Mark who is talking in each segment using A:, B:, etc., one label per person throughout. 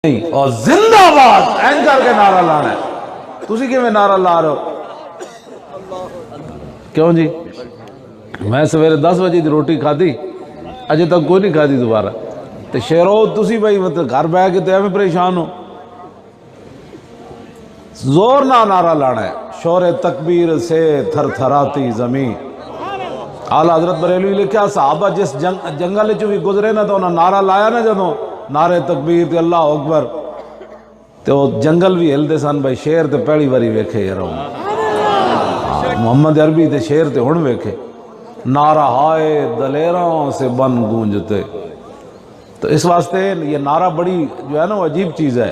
A: نہیں اور زندہ باد اینکر کے نعرہ لانا ہے. تسی کیویں نعرہ لا رہے ہو؟ کیوں جی میں سویرے 10 بجے دی روٹی کھادی اجے تک کوئی نہیں کھادی دوبارہ تے شیرو تسی بھائی مطلب گھر بیٹھ کے تے ایویں پریشان ہو. زور نہ نعرہ لانا ہے. شور تکبیر سے تھر تھراتی زمین. اعلیٰ حضرت بریلوی لکھا صحابہ جس جنگل چوں بھی گزرے نا تو انہاں نعرہ لایا نا جدوں نعرے تکبیر تے اللہ اکبر تے وہ جنگل بھی ہلدے سن بھائی. شیر تے پہلی واری ویکھے یار محمد عربی تے شیر تے ہن ویکھے. نعرہ ہائے دلیراں سے بن گونجتے. تو اس واسطے یہ نعرہ بڑی جو ہے نا وہ عجیب چیز ہے.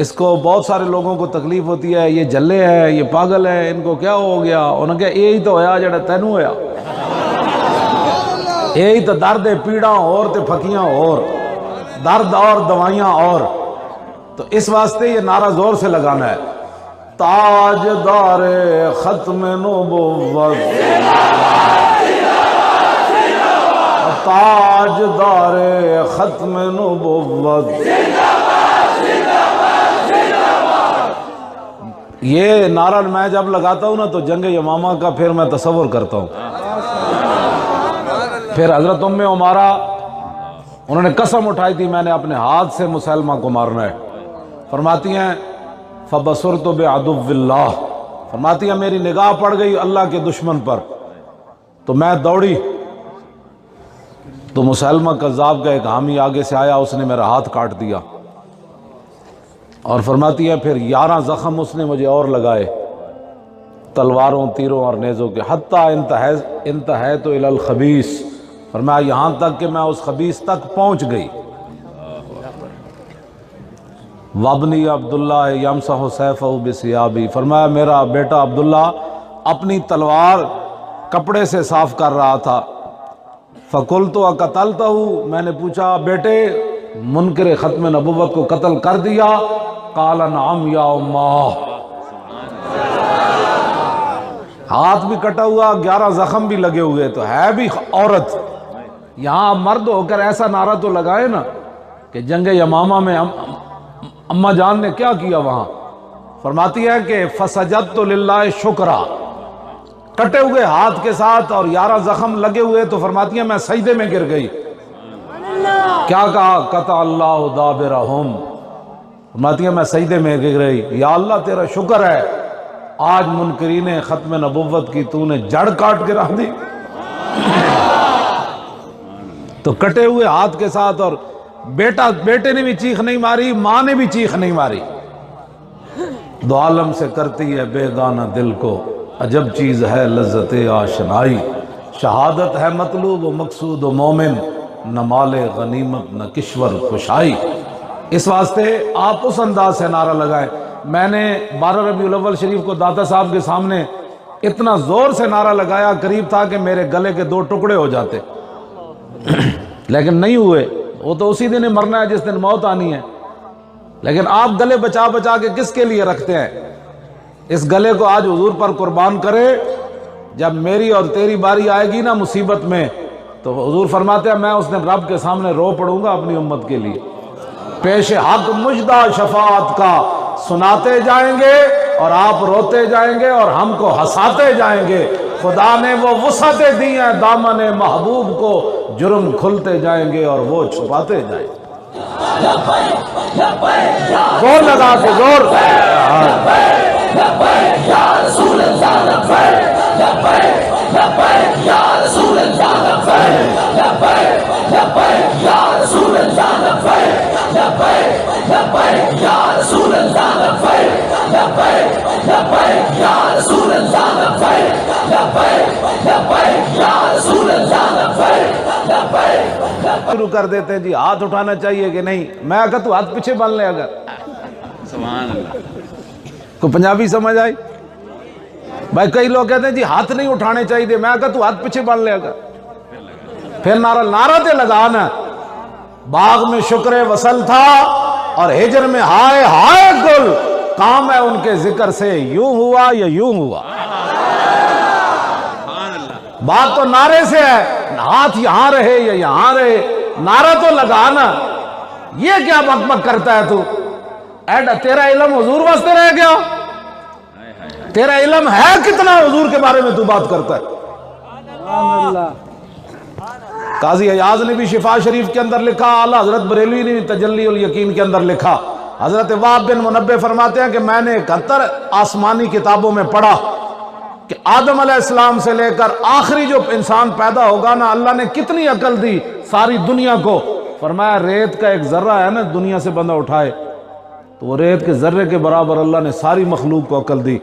A: اس کو بہت سارے لوگوں کو تکلیف ہوتی ہے یہ جلے ہے یہ پاگل ہے ان کو کیا ہو گیا. انہوں نے کہا یہی تو ہویا جڑا تینوں ہویا. یہی تو درد پیڑاں اور تے پھکیاں اور درد اور دوائیاں اور. تو اس واسطے یہ نعرہ زور سے لگانا ہے. تاجدار ختم نبوت تاجدار ختم نبوت. یہ نعرہ میں جب لگاتا ہوں نا تو جنگ یمامہ کا پھر میں تصور کرتا ہوں. پھر حضرت ام عمارہ انہوں نے قسم اٹھائی تھی میں نے اپنے ہاتھ سے مسلمہ کو مارنا ہے. فرماتی ہیں فبصرت بعدو اللہ. فرماتی ہیں میری نگاہ پڑ گئی اللہ کے دشمن پر تو میں دوڑی تو مسلمہ کذاب کا ایک حامی آگے سے آیا اس نے میرا ہاتھ کاٹ دیا. اور فرماتی ہے پھر 11 زخم اس نے مجھے اور لگائے تلواروں تیروں اور نیزوں کے. حتیٰ انتہیت الی الخبیث. فرمایا یہاں تک کہ میں اس خبیث تک پہنچ گئی. وابنی عبداللہ یمسح سیفہ بثیابی. فرمایا میرا بیٹا عبداللہ اپنی تلوار کپڑے سے صاف کر رہا تھا. فقلت اقتلتہ. میں نے پوچھا بیٹے منکر ختم نبوت کو قتل کر دیا؟ قال نعم یا امہ. ہاتھ بھی کٹا ہوا 11 زخم بھی لگے ہوئے تو ہے بھی عورت. یہاں مرد ہو کر ایسا نعرہ تو لگائے نا کہ جنگ یمامہ میں اماں جان نے کیا کیا وہاں. فرماتی ہے کہ فسجدت للہ شکرا. کٹے ہوئے ہاتھ کے ساتھ اور 11 زخم لگے ہوئے تو فرماتی ہے میں سجدے میں گر گئی. کیا کہا؟ قطع اللہ دابرہم. فرماتی ہے میں سجدے میں گر گئی. یا اللہ تیرا شکر ہے آج منکرین ختم نبوت کی تو نے جڑ کاٹ کے رکھ دی. تو کٹے ہوئے ہاتھ کے ساتھ اور بیٹے نے بھی چیخ نہیں ماری ماں نے بھی چیخ نہیں ماری. دو عالم سے کرتی ہے بیگانہ دل کو عجب چیز ہے لذت آشنائی. شہادت ہے مطلوب و مقصود و مومن نہ مال غنیمت نہ کشور خوشائی. اس واسطے آپ اس انداز سے نعرہ لگائیں. میں نے 12 ربیع الاول شریف کو داتا صاحب کے سامنے اتنا زور سے نعرہ لگایا قریب تھا کہ میرے گلے کے 2 ٹکڑے ہو جاتے لیکن نہیں ہوئے. وہ تو اسی دن مرنا ہے جس دن موت آنی ہے. لیکن آپ گلے بچا بچا کے کس کے لیے رکھتے ہیں؟ اس گلے کو آج حضور پر قربان کرے. جب میری اور تیری باری آئے گی نا مصیبت میں تو حضور فرماتے ہیں میں اس دن رب کے سامنے رو پڑوں گا اپنی امت کے لیے. پیش حق مجدہ شفاعت کا سناتے جائیں گے اور آپ روتے جائیں گے اور ہم کو ہنساتے جائیں گے. خدا نے وہ وسعتیں دی ہیں دامن محبوب کو جرم کھلتے جائیں گے اور وہ چھپاتے جائیں گے. زور لگا کے زور. شروع کر دیتے ہیں جی ہاتھ اٹھانا چاہیے کہ نہیں. میں اگر تو ہاتھ پیچھے بن لے اگر سبحان اللہ کو پنجابی سمجھ آئی بھائی. کئی لوگ کہتے ہیں جی ہاتھ نہیں اٹھانے چاہیے. میں اگر تو ہاتھ پیچھے بن لے اگر پھر نعرہ تے لگانا. باغ میں شکر وصل تھا اور ہجر میں ہائے ہائے گل. کام ہے ان کے ذکر سے یوں ہوا یا یوں ہوا. بات تو نعرے سے ہے. ہاتھ یہاں رہے یا یہاں رہے نعرہ تو لگانا. یہ کیا بک بک کرتا ہے تو ایڈا تیرا علم حضور واسطے رہ گیا؟ تیرا علم ہے کتنا حضور کے بارے میں تو بات کرتا ہے؟ قاضی ایاز نے بھی شفا شریف کے اندر لکھا، اعلیٰ حضرت بریلوی نے بھی تجلی الیقین کے اندر لکھا، حضرت وہب بن منبہ فرماتے ہیں کہ میں نے 71 آسمانی کتابوں میں پڑھا کہ آدم علیہ السلام سے لے کر آخری جو انسان پیدا ہوگا نا، اللہ نے کتنی عقل دی ساری دنیا کو۔ فرمایا ریت کا ایک ذرہ ہے نا دنیا سے بندہ اٹھائے تو وہ ریت کے ذرے کے برابر اللہ نے ساری مخلوق کو عقل دی،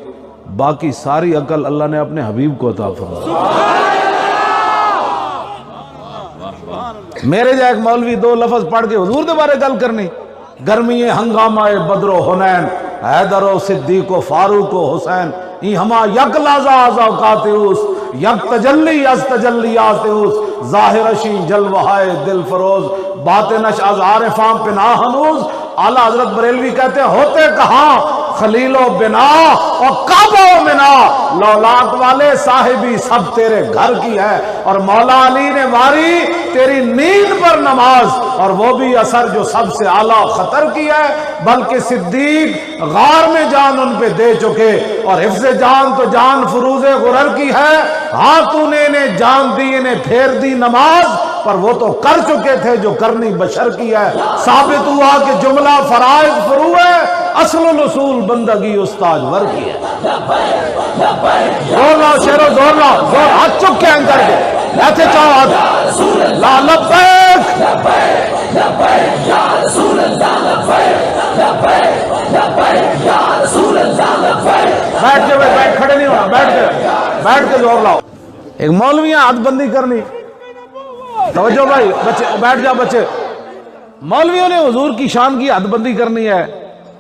A: باقی ساری عقل اللہ نے اپنے حبیب کو عطا فرمائی۔ میرے جا ایک مولوی 2 لفظ پڑھ کے حضور دے بارے گل کرنی، گرمی ہنگامہ بدر و حنین، حیدر و صدیق و فاروق و حسین، ای ہما یک لازا آزا قاتیوس، یک تجلی از تجلیات اوس، ظاہرشی جلوہائے دل فروز، باطنش از عارفان پناہ ہنوز۔ اعلیٰ حضرت بریلوی کہتے ہیں ہوتے کہاں خلیل و بنا اور کعبہ و منا، لولات والے صاحبی سب تیرے گھر کی ہے، اور مولا علی نے واری تیری نیند پر نماز، اور وہ بھی اثر جو سب سے اعلیٰ خطر کی ہے، بلکہ صدیق غار میں جان ان پہ دے چکے، اور حفظ جان تو جان فروز غرر کی ہے، ہاں تو نے انہیں جان دی انہیں پھیر دی نماز، پر وہ تو کر چکے تھے جو کرنی بشر کی ہے۔ ثابت ہوا کہ جملہ فرائض فرو ہے، اصل الاصول بندگی استاد ور کی ہے۔ زور لاؤ شیرو، زور لاؤ، زور، ہاتھ چک کے اندر کے ایسے چاہو ہاتھ، لا لبیک بیٹھ کے بیٹھ، کھڑے نہیں ہونا، بیٹھ کے زور لاؤ۔ ایک مولویاں ہاتھ بندی کرنی، توجہ بھائی، بچے بیٹھ جا بچے۔ مولویوں نے حضور کی شان کی حد بندی کرنی ہے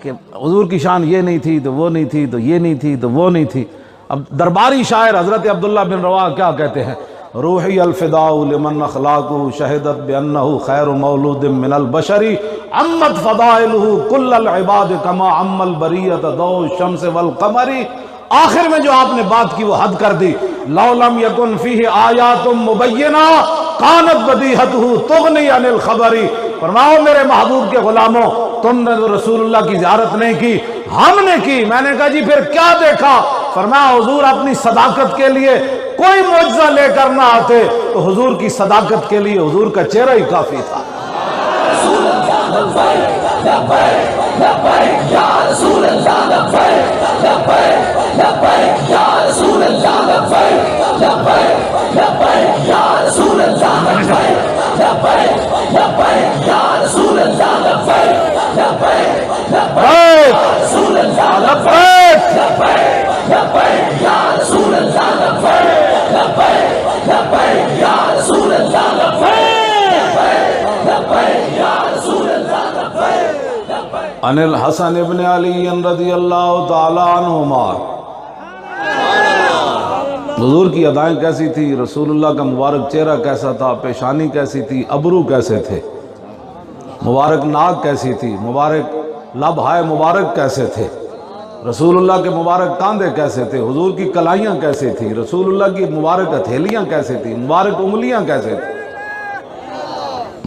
A: کہ حضور کی شان یہ نہیں تھی تو وہ نہیں تھی تو یہ نہیں تھی تو وہ نہیں تھی۔ اب درباری شاعر حضرت عبداللہ بن رواح کیا کہتے ہیں؟ روحی الفداء لمن اخلاقہ شہدت بانہ خیر مولود من البشری عمت فضائلہ کل العباد کما عم البریۃ ضوء الشمس والقمر۔ آخر میں جو آپ نے بات کی وہ حد کر دی، لو لم یکن فیہ آیات مبینہ کانت بدیہتہ تغنی عن الخبر۔ فرماؤ میرے محبوب کے غلاموں، تم نے تو رسول اللہ کی زیارت نہیں کی، ہم نے کی۔ میں نے کہا جی پھر کیا دیکھا؟ فرمایا حضور اپنی صداقت کے لیے کوئی معجزہ لے کر نہ آتے تو حضور کی صداقت کے لیے حضور کا چہرہ ہی کافی تھا۔ عن الحسن ابن علی رضی اللہ تعالی عنہما، حضور کی ادائیں کیسی تھی، رسول اللہ کا مبارک چہرہ کیسا تھا، پیشانی کیسی تھی، ابرو کیسے تھے، مبارک ناک کیسی تھی، مبارک لب ہائے مبارک کیسے تھے، رسول اللہ کے مبارک کاندھے کیسے تھے، حضور کی کلائیاں کیسے تھی، رسول اللہ کی مبارک ہتھیلیاں کیسے تھی، مبارک انگلیاں کیسے تھی۔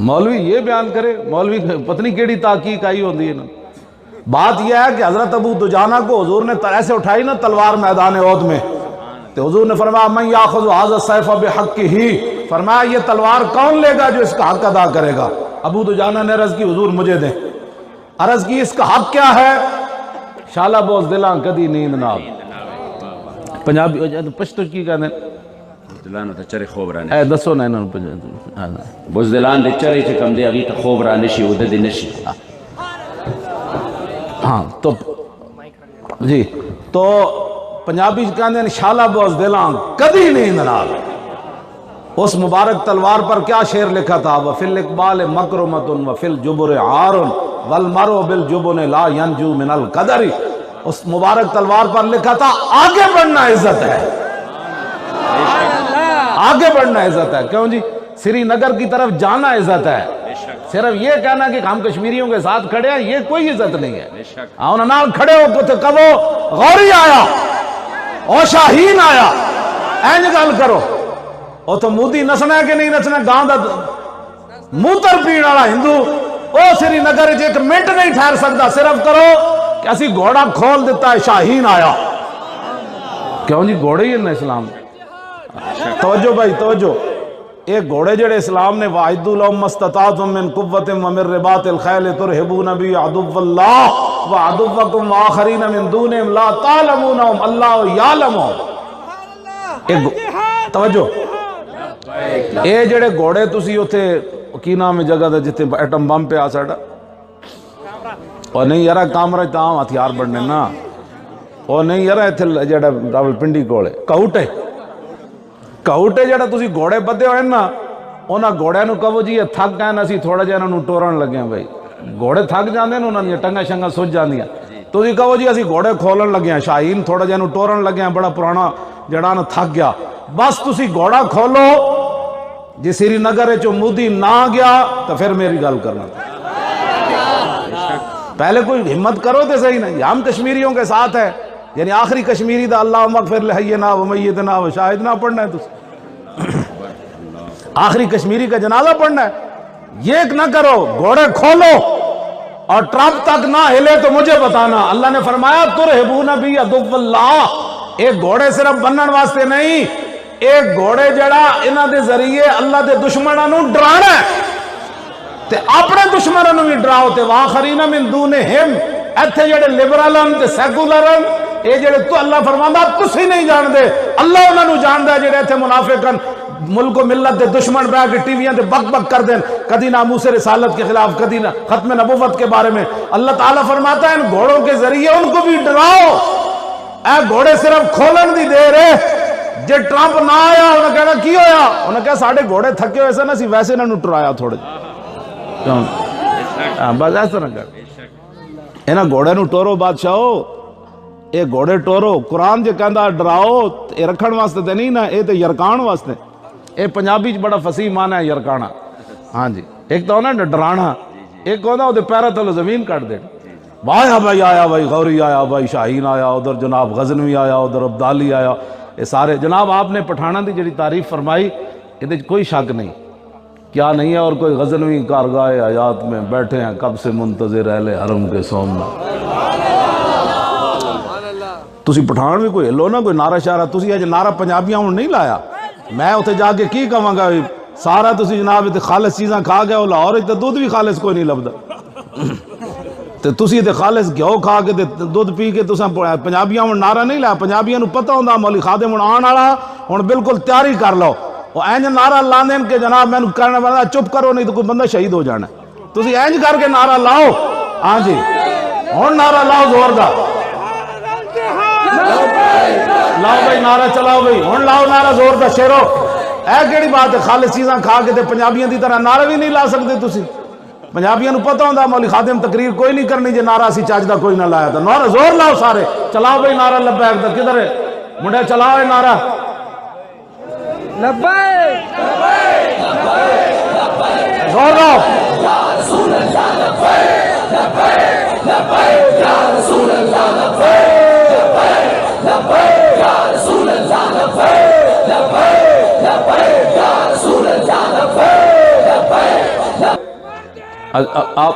A: مولوی یہ بیان کرے، مولوی پتنی کیڑی تحقیق آئی ہوندی ہے نا۔ بات یہ ہے کہ حضرت ابو دجانہ کو حضور نے ایسے اٹھائی نا تلوار میدان احد میں، تو حضور نے فرمایا من یاخذ ھذا السیف بحقہ، فرمایا یہ تلوار کون لے گا جو اس کا حق ادا کرے گا۔ ابو دجانہ نے عرض کی حضور مجھے دیں۔ عرض کی اس کا حق کیا ہے؟ شالا بوز دلاں کدی نیند نہ آوے۔ پنجابی پشتو کی کہتے ہیں
B: بزدلان ته چرې خوب را
A: اے
B: نشي،
A: دسو نه نه
B: بزدلان د چرې چې کم دی هغې ته خوب را نشي، اوده دې نشي۔
A: ہاں تو جی تو پنجابی کہتے ہیں شالا بوز دلاں کدی نیند نہ آوے۔ اس مبارک تلوار پر کیا شعر لکھا تھا؟ وفی الاقبال مکرمۃ وفی الجبر عار والمرء بالجبن لا ینجو من القدر۔ اس مبارک تلوار پر لکھا تھا آگے بڑھنا عزت ہے، آگے بڑھنا عزت ہے۔ کیوں جی؟ سری نگر کی طرف جانا عزت ہے، صرف یہ کہنا کہ ہم کشمیریوں کے ساتھ کھڑے ہیں یہ کوئی عزت نہیں ہے۔ انہوں نے کھڑے ہو کو کہو غوری آیا او شاہین آیا، اینج گل کرو۔ او تو مودی نسنا ہے کہ نہیں نسنا؟ گاؤں دا موتر پین والا ہندو او سری نگر ایک منٹ نہیں ٹھہر سکتا، صرف کرو کہ اسی گھوڑا کھول دیتا ہے شاہین آیا۔ کیوں جی گھوڑے ہی ہے اسلام؟ توجہ بھائی توجہ، ایک گھوڑے جڑے اسلام نے وَأَعِدُّوا لَهُم مَّا اسْتَطَعْتُم مِّن قُوَّةٍ وَمِن رِّبَاطِ الْخَيْلِ تُرْهِبُونَ بِهِ عَدُوَّ اللَّهِ وَعَدُوَّكُمْ وَآخَرِينَ مِن دُونِهِمْ لَا تَعْلَمُونَهُمْ اللَّهُ يَعْلَمُهُمْ۔ توجہ، اے جڑے گھوڑے تسی اوتھے کی نام ہے جگہ دا جتے ایٹم بم پہ آ ساڈا، اور نہیں یارا کامرہ تاں ہتھیار بڑھنے نا، اور نہیں یارا ایتھے جڑا راول پنڈی کولے کہوٹے جڑا تسی گھوڑے بدے ہوئے نا، انہاں گھوڑے نو کہو جی یہ تھک گئے نا، اسی تھوڑا جہاں انہوں ٹورن لگے ہیں بھائی، گھوڑے تھک جاندے نا، انہوں نے ٹنگا شنگا سوچ جاندیاں، تسی کہو جی اسی گھوڑے کھولن لگے ہیں، شاہین تھوڑا جہاں ٹورن لگے ہیں، بڑا پرانا جڑا نا تھک گیا، بس تسی گھوڑا کھولو، جی سری نگر چو مودی نہ گیا تو پھر میری گل کرنا، پہلے کوئی ہمت کرو تے صحیح نہیں، ہم کشمیریوں کے ساتھ ہے، یعنی آخری کشمیری دا اللہم اغفر لحینا و میتنا و شاہدنا پڑھنا ہے تسی، آخری کشمیری کا جنازہ پڑھنا ہے، یہ نہ کرو، گھوڑے کھولو اور ٹرمپ تک نہ ہلے تو مجھے بتانا۔ اللہ نے فرمایا ترہبون بی عدو اللہ، ایک گھوڑے صرف بنن واسطے نہیں، ایک گھوڑے جڑا انہاں دے ذریعے اللہ دے دشمناں نو ڈرانا ہے تے اپنے دشمناں نو بھی ڈراؤ تے واخرین من دونہم، ایتھے جڑے لبرلن تے سیکولرن، اے جڑے تو اللہ فرماندا تسی نہیں جان دے، اللہ انہاں نو جاندا ہے، جڑے ایتھے منافقن ملک و ملت دے دشمن بہ کے ٹی ویاں تے بک بک کر دیں، کدی ناموس رسالت کے خلاف، کدی نہ ختم نبوت کے بارے میں، اللہ تعالیٰ فرماتا ہے ان گھوڑوں کے ذریعے ان کو بھی ڈراؤ، اے گھوڑے صرف کھولن دی دیر ہے، جے ٹرمپ نہ آیا انہیں کہنا کی ہویا، انہیں کہا ساڑھے گھوڑے تھکے ہوئے سے نا سی ویسے نہ ٹرایا تھوڑے، بس ایسا نہ کر، انہیں گھوڑے نو ٹورو بادشاہو، اے گھوڑے ٹورو، قرآن جے کہندا ڈراؤ، اے رکھن واسطے تے نہیں نا، اے تے یرکان واسطے، اے پنجابی بڑا فصیح معنی ہے یرکانا، ہاں جی، ایک تو ہونا ڈرانا، ایک ہونا وہ پیرا تلو زمین کٹ دے، آیا بھائی آیا بھائی غوری آیا بھائی شاہین آیا، ادھر جناب غزنوی آیا، ادھر عبدالی آیا، یہ سارے جناب آپ نے پٹھانا دی جڑی تعریف فرمائی، یہ کوئی شک نہیں، کیا نہیں ہے، اور کوئی غزنوی کارگاہ حیات میں بیٹھے ہیں کب سے منتظر اہل حرم کے سومنا، تسی پٹھان بھی کوئی ہلو نا، کوئی نعرہ شارہ، تسی اج نعرہ پنجابیاں ہوں نہیں لایا، میں اتھے جا کے کی کہاں گا، سارا تسی جناب تے خالص چیزاں کھا گئے ہو، لاہور تے دودھ بھی خالص کوئی نہیں لبدا، تے تسی تے خالص گھیو کھا کے تے دودھ پی کے تساں پنجابیاں ہوں نعرہ نہیں لایا، پنجابیاں نو پتہ ہوندا مولی خادم ہوں آن والا، ہن بالکل تیاری کر لو، وہ اینج نعرہ لاندے کہ جناب میں کہنا بندہ چپ کرو نہیں تو کوئی بندہ شہید ہو جانا، تسی اینج کر کے نعرہ لاؤ، ہاں جی ہن نعرہ لاؤ زور دا، لاؤ بھائی نعرہ چلاؤ بھائی، ہن لاؤ نعرہ زور دا شیرو، اے کیڑی بات ہے خالص چیزاں کھا کے تے پنجابیاں دی طرح نعرہ بھی نہیں لا سکتے تسی، پنجابیاں نو پتہ ہوندا مولی خادم تقریر کوئی نہیں کرنی جے نعرہ اسی چاچ دا کوئی نہ لایا تھا، نعرہ زور لاؤ سارے، چلاؤ بھائی نعرہ لبیک دا، کدھر ہے منڈے چلاؤ ہے نعرہ لبیک زور لاؤ، یا رسول اللہ لبیک لبیک لبیک یا رسول اللہ لبیک لبیک یا رسول اللہ لبیک لبیک لبیک یا رسول اللہ لبیک آپ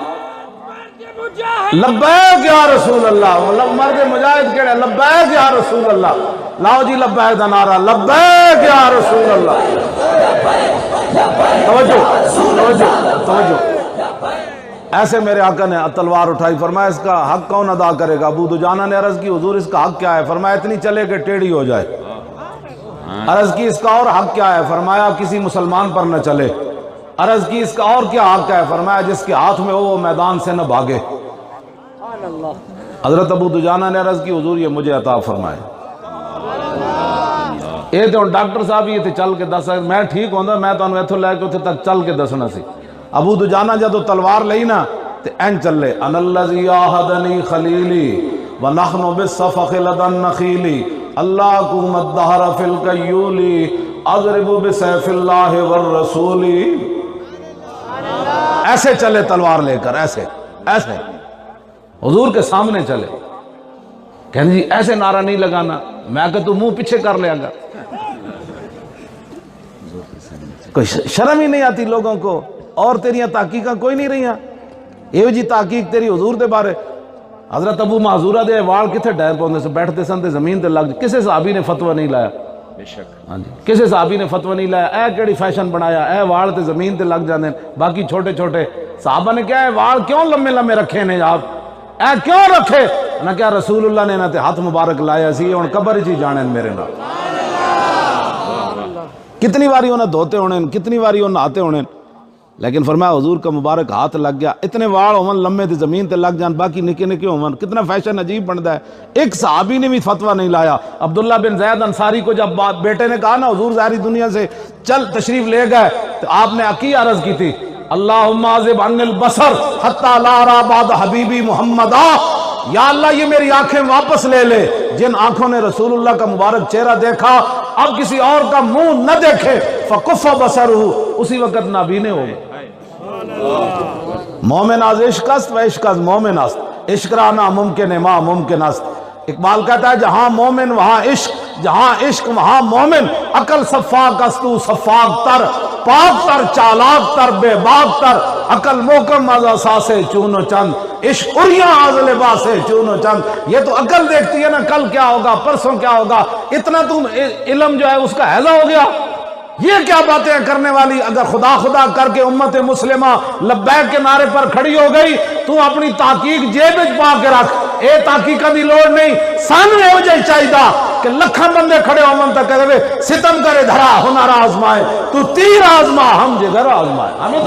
A: لبیک یا رسول اللہ، مرد مجاہد کہڑے لبیک یا رسول اللہ، لاؤ جی لبیک دا نعرہ، لبیک یا رسول اللہ، توجہ توجہ توجہ، ایسے میرے آقا نے تلوار اٹھائی، فرمایا اس کا حق کون ادا کرے گا، ابو دجانہ نے عرض کی حضور اس کا حق کیا ہے، فرمایا اتنی چلے کہ ٹیڑھی ہو جائے، عرض کی اس کا اور حق کیا ہے، فرمایا کسی مسلمان پر نہ چلے، عرض کی اس کا اور کیا حق ہے، فرمایا جس کے ہاتھ میں ہو وہ میدان سے نہ بھاگے، حضرت ابو دجانہ نے عرض کی حضور یہ مجھے عطا فرمائے، یہ تو ڈاکٹر صاحب یہ تھے چل کے دس، میں ٹھیک ہوندا میں تو انہوں ایتھو لے کے اتھے تک چل کے دسنا سی، ابو دجانہ جدو تلوار لئی نا تے این چلے، ان الذی آہدنی خلیلی ونحن بالصفق لدى النخیل اللہکم الدہر فی القیولی اضرب بسیف اللہ والرسول، ایسے چلے تلوار لے کر، ایسے ایسے حضور کے سامنے چلے، کہنے جی ایسے نعرہ نہیں لگانا، میں کہ تو منہ پیچھے کر لیا گا، کوئی شرم ہی نہیں آتی لوگوں کو، اور تیریاں تحقیقاں کوئی نہیں رہی ہیں، یہ جی تحقیق تیری حضور دے بارے. حضرت ابو معذورہ دے وال کتنے ڈیر پاؤندے سے بیٹھتے سن تے زمین تے لگ. کسے صحابی نے فتویٰ نہیں لایا.
B: بے شک.
A: ہاں جی کسے صحابی نے فتویٰ نہیں لایا اے کیڑی فیشن بنایا اے وال تے زمین تے لگ جاندے. باقی چھوٹے چھوٹے صحابہ نے کیا ہے وال کیوں لمبے لمبے رکھے نے آپ اے کیوں رکھے نہ کیا رسول اللہ نے انہاں تے ہاتھ مبارک لایا سی ہن قبر وچ ہی جانے میرے نال. کتنی باری انہیں دھوتے ہونے کتنی باری انہیں نہاتے ہونے لیکن فرمایا حضور کا مبارک ہاتھ لگ گیا. اتنے وال ہون لمبے تے زمین تے لگ جان باقی نکے نکے ہون. کتنا فیشن عجیب بنتا ہے. ایک صحابی نے بھی فتویٰ نہیں لایا. عبداللہ بن زید انصاری کو جب بیٹے نے کہا نا حضور ظاہری دنیا سے چل تشریف لے گئے تو آپ نے عقی عرض کی تھی اللہم عذب عن البصر حتی لا ارا بعد حبیبی محمد. یا اللہ یہ میری آنکھیں واپس لے لے. جن آنکھوں نے رسول اللہ کا مبارک چہرہ دیکھا اب کسی اور کا منہ نہ دیکھے. فکف بصرہ اسی وقت نابینے ہو گئے. مومن از عشق است و عشق از مومن است. عشق رانا ممکن ہے ما ممکن است. اقبال کہتا ہے جہاں مومن وہاں عشق جہاں عشق وہاں مومن. عقل صفاق است تو صفاق تر پاک تر چالاک تر بے باک تر. عقل محکم از اساس چون و چند عشق اریاں از لباس چون و چند. یہ تو عقل دیکھتی ہے نا کل کیا ہوگا پرسوں کیا ہوگا. اتنا تم علم جو ہے اس کا حیضہ ہو گیا. یہ کیا باتیں کرنے والی. اگر خدا خدا کر کے امت مسلمہ لبیک کے نعرے پر کھڑی ہو گئی تو اپنی تحقیق جیب وچ پا کے رکھ. اے تحقیقہ دی لوڑ نہیں. سانوے ہو جائے چاہیدہ کہ لکھاں بندے کھڑے ہو من تک کہتے ہوئے ستم کرے دھڑا ہنر آزمائے تو تیر آزما ہم جگر آزمائے. ہمیں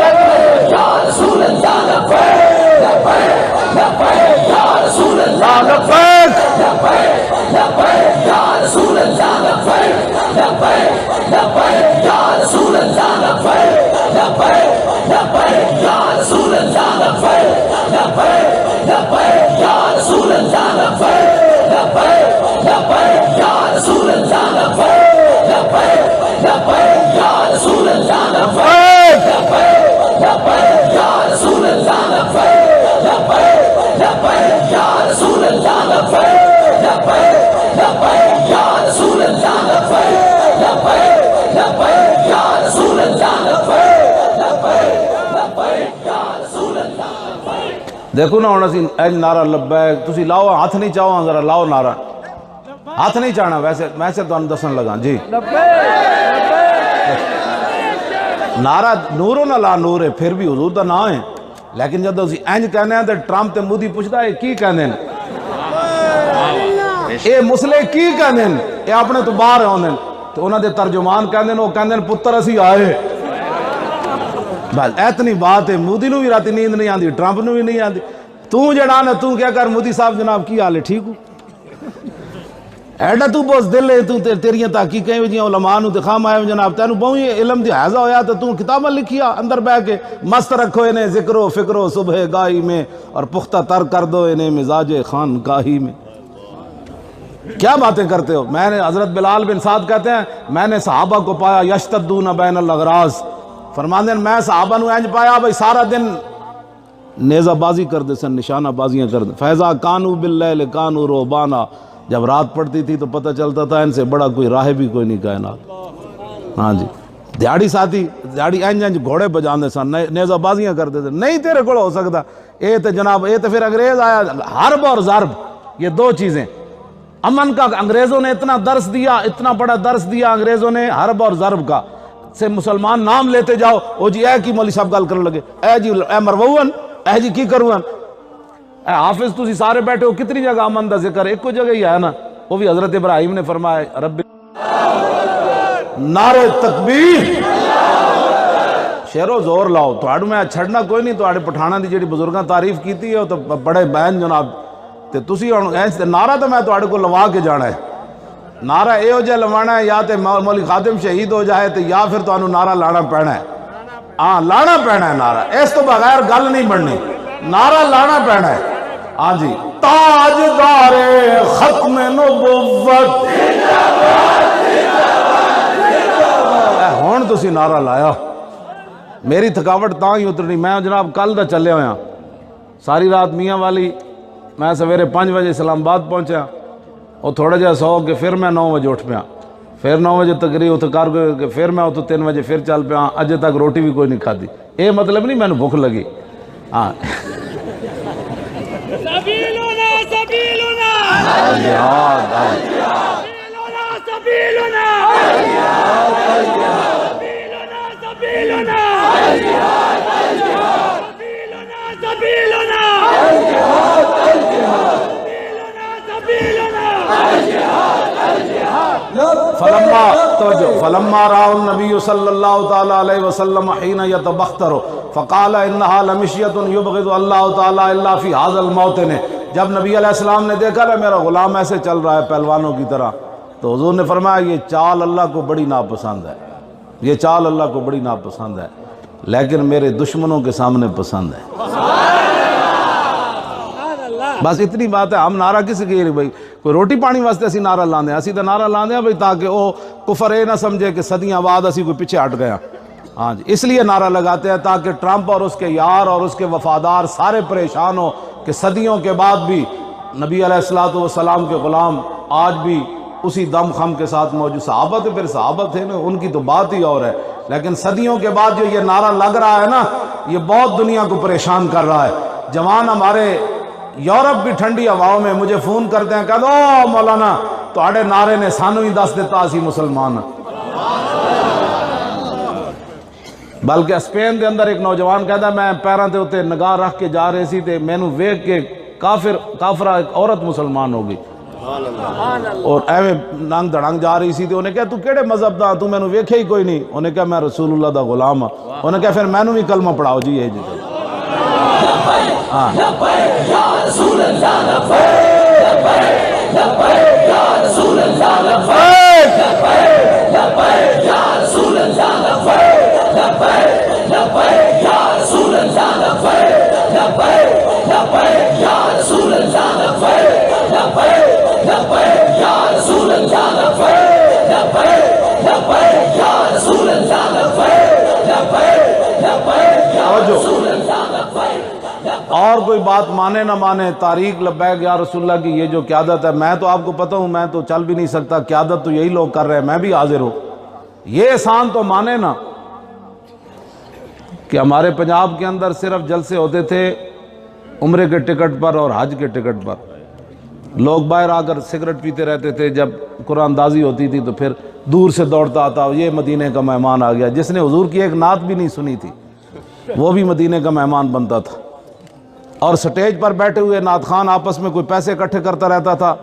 A: یا رسول اللہ لبیک لبیک لبیک یا رسول اللہ لبیک لبیک لبیک یا رسول اللہ لبیک لبیک لبیک یا رسول اللہ لبیک لبیک لبیک یا رسول اللہ لبیک لبیک لبیک یا رسول اللہ لبیک لبیک لبیک یا رسول اللہ لبیک لبیک لبیک یا رسول اللہ لبیک لبیک لبیک یا رسول اللہ لبیک لبیک لبیک یا رسول اللہ لبیک لبیک لبیک یا رسول اللہ لبیک لبیک لبیک یا رسول اللہ لبیک لبیک لبیک یا رسول اللہ لبیک. دیکھو نا ہن اسی اج نعرہ لبیک تسی لاؤ ہاتھ نہیں چاہو ذرا لاؤ نعرہ. ہاتھ نہیں چاہنا ویسے میں سے تانوں دسن لگا جی نعرہ نورو نہ لا نور ہے پھر بھی حضور دا نام ہے. لیکن جب اسی انج کہنے ہیں تے ٹرمپ تے مودی پوچھدا ہے کی کہندے نے اے مسلے کی کہندے نے اے اپنے تو باہر ہوندے تے انہاں دے ترجمان کہندے نے او کہندے نے پتر اسی آئے. بس اتنی بات ہے. مودی نو بھی راتی نیند نہیں آندی ٹرمپ نو بھی نہیں آندی. تو جڑا نا تو کیا کر مودی صاحب جناب کی حال ہے ٹھیک ہو ایڈا تو بہت دل ہے تو تیریاں تحقیقیں ہو جیاں علماء نو دکھام آئے جناب تینوں بہوں یہ علم دی حیضہ ہویا تو کتابہ لکھیا اندر بہ کے مست رکھو انہیں ذکر و فکر و صبح گاہی میں اور پختہ تر کر دو انہیں مزاج خان گاہی میں. کیا باتیں کرتے ہو. میں نے حضرت بلال بن سعد کہتے ہیں میں نے صحابہ کو پایا یشتدون بین الاغراض. فرماندے ہیں میں صحابہ نو انج پایا بھئی سارا دن نیزہ بازی کر دے سن نشانہ بازیاں کر دے. فیضا کانو باللیل کانو روبانا. جب رات پڑتی تھی تو پتہ چلتا تھا ان سے بڑا کوئی راہ بھی کوئی نہیں کائنات. ہاں جی دیہڑی ساتھی دیہڑی انج انج گھوڑے بجاندے سن نیزہ بازیاں کرتے تھے. نہیں تیرے کو ہو سکتا اے تے جناب اے تے پھر انگریز آیا. حرب اور ضرب یہ دو چیزیں. امن کا انگریزوں نے اتنا درس دیا اتنا بڑا درس دیا انگریزوں نے حرب اور ضرب کا سے مسلمان نام لیتے جاؤ او جی اے کی مولوی صاحب گل کرنے لگے اے جی اے مروون اے جی کی کروان اے حافظ تسی سارے بیٹھے ہو کتنی جگہ امن دا ذکر ایک کو جگہ ہی ہے نا. وہ بھی حضرت ابراہیم نے فرمایا رب نعرہ تکبیر شیرو زور لاؤ. تھوڑا میں چھڑنا کوئی نہیں. تھوڑے پٹھانا دی جڑی بزرگاں تعریف کیتی ہے تو بڑے بہن جناب تے تسی نعرہ تو میں تھوڑے کو لوا کے جانا ہے. نعرہ اے ہو جائے لوانا ہے یا تے مولوی خادم شہید ہو جائے تو یا پھر تو نعرہ لانا پینا ہے. ہاں لانا پینا ہے نعرہ. اس تو بغیر گل نہیں بننی. نعرہ لانا پینا ہے. ہاں جی تاجدار ختم نبوت ہون تسی نعرہ لایا. میری تھکاوٹ تاں ہی اترنی. میں جناب کل دا چلے ہویا ساری رات میاں والی. میں سویرے 5 بجے اسلام آباد پہنچا. اور تھوڑا جہا سو کے پھر میں 9 بجے اٹھ پیا. پھر 9 بجے تقریر اتنے کر کے پھر میں اتنے 3 بجے پھر چل پیا. اجے تک روٹی بھی کوئی نہیں کھادی. یہ مطلب نہیں میں نے بھوک لگی. ہاں الجہاد
C: سبيلنا سبيلنا
A: فلما رأى النبي صلی اللہ تعالی علیہ وسلم حين يتبختر فقال انها لمشية يبغض اللہ تعالی الا في هذا الموطن. جب نبی علیہ السلام نے دیکھا نا میرا غلام ایسے چل رہا ہے پہلوانوں کی طرح، تو حضور نے فرمایا یہ چال اللہ کو بڑی ناپسند ہے، یہ چال اللہ کو بڑی ناپسند ہے، لیکن میرے دشمنوں کے سامنے پسند ہے. بس اتنی بات ہے. ہم نعرہ کس کے بھائی کوئی روٹی پانی واسطے اسی نعرہ لاندے ہیں، اسی تو نعرہ لاندے ہیں بھائی تاکہ وہ کفر اے نہ سمجھے کہ صدیاں بعد اسی کوئی پیچھے ہٹ گیا. ہاں جی، اس لیے نعرہ لگاتے ہیں تاکہ ٹرمپ اور اس کے یار اور اس کے وفادار سارے پریشان ہو کہ صدیوں کے بعد بھی نبی علیہ السلام کے غلام آج بھی اسی دم خم کے ساتھ موجود. صحابہ تو پھر صحابہ تھے نا، ان کی تو بات ہی اور ہے، لیکن صدیوں کے بعد جو یہ نعرہ لگ رہا ہے نا، یہ بہت دنیا کو پریشان کر رہا ہے. جوان ہمارے یورپ بھی ٹھنڈی ہواؤں میں مجھے فون کرتے ہیں، کہتے او مولانا تواڈے نعرے نے سانو ہی دس دیتا اسی مسلمان. بلکہ اسپین دے اندر ایک نوجوان کہتا ہے میں پیراں تے اتے نگاہ رکھ کے جا رہے سی تے مینوں ویکھ کے کافرہ ایک عورت مسلمان ہو گئی اور ایویں ننگ دھڑنگ جا رہی سی تے انہیں کہا تو کیڑے مذہب دا تو مینوں ویکھے ہی کوئی نہیں. انہیں کہا میں رسول اللہ دا غلام ہاں. انہیں کہا پھر مینوں بھی کلمہ پڑھاؤ جی. یہ جی ہاں اور کوئی بات مانے نہ مانے، تاریخ لبیک یا رسول اللہ کی یہ جو قیادت ہے، میں تو آپ کو پتہ ہوں میں تو چل بھی نہیں سکتا، قیادت تو یہی لوگ کر رہے ہیں، میں بھی حاضر ہوں. یہ احسان تو مانے نا کہ ہمارے پنجاب کے اندر صرف جلسے ہوتے تھے عمرے کے ٹکٹ پر اور حج کے ٹکٹ پر. لوگ باہر آ کر سگریٹ پیتے رہتے تھے، جب قرآن دازی ہوتی تھی تو پھر دور سے دوڑتا آتا یہ مدینے کا مہمان آ گیا. جس نے حضور کی ایک نعت بھی نہیں سنی تھی وہ بھی مدینے کا مہمان بنتا تھا. اور سٹیج پر بیٹھے ہوئے نعت خان آپس میں کوئی پیسے اکٹھے کرتا رہتا تھا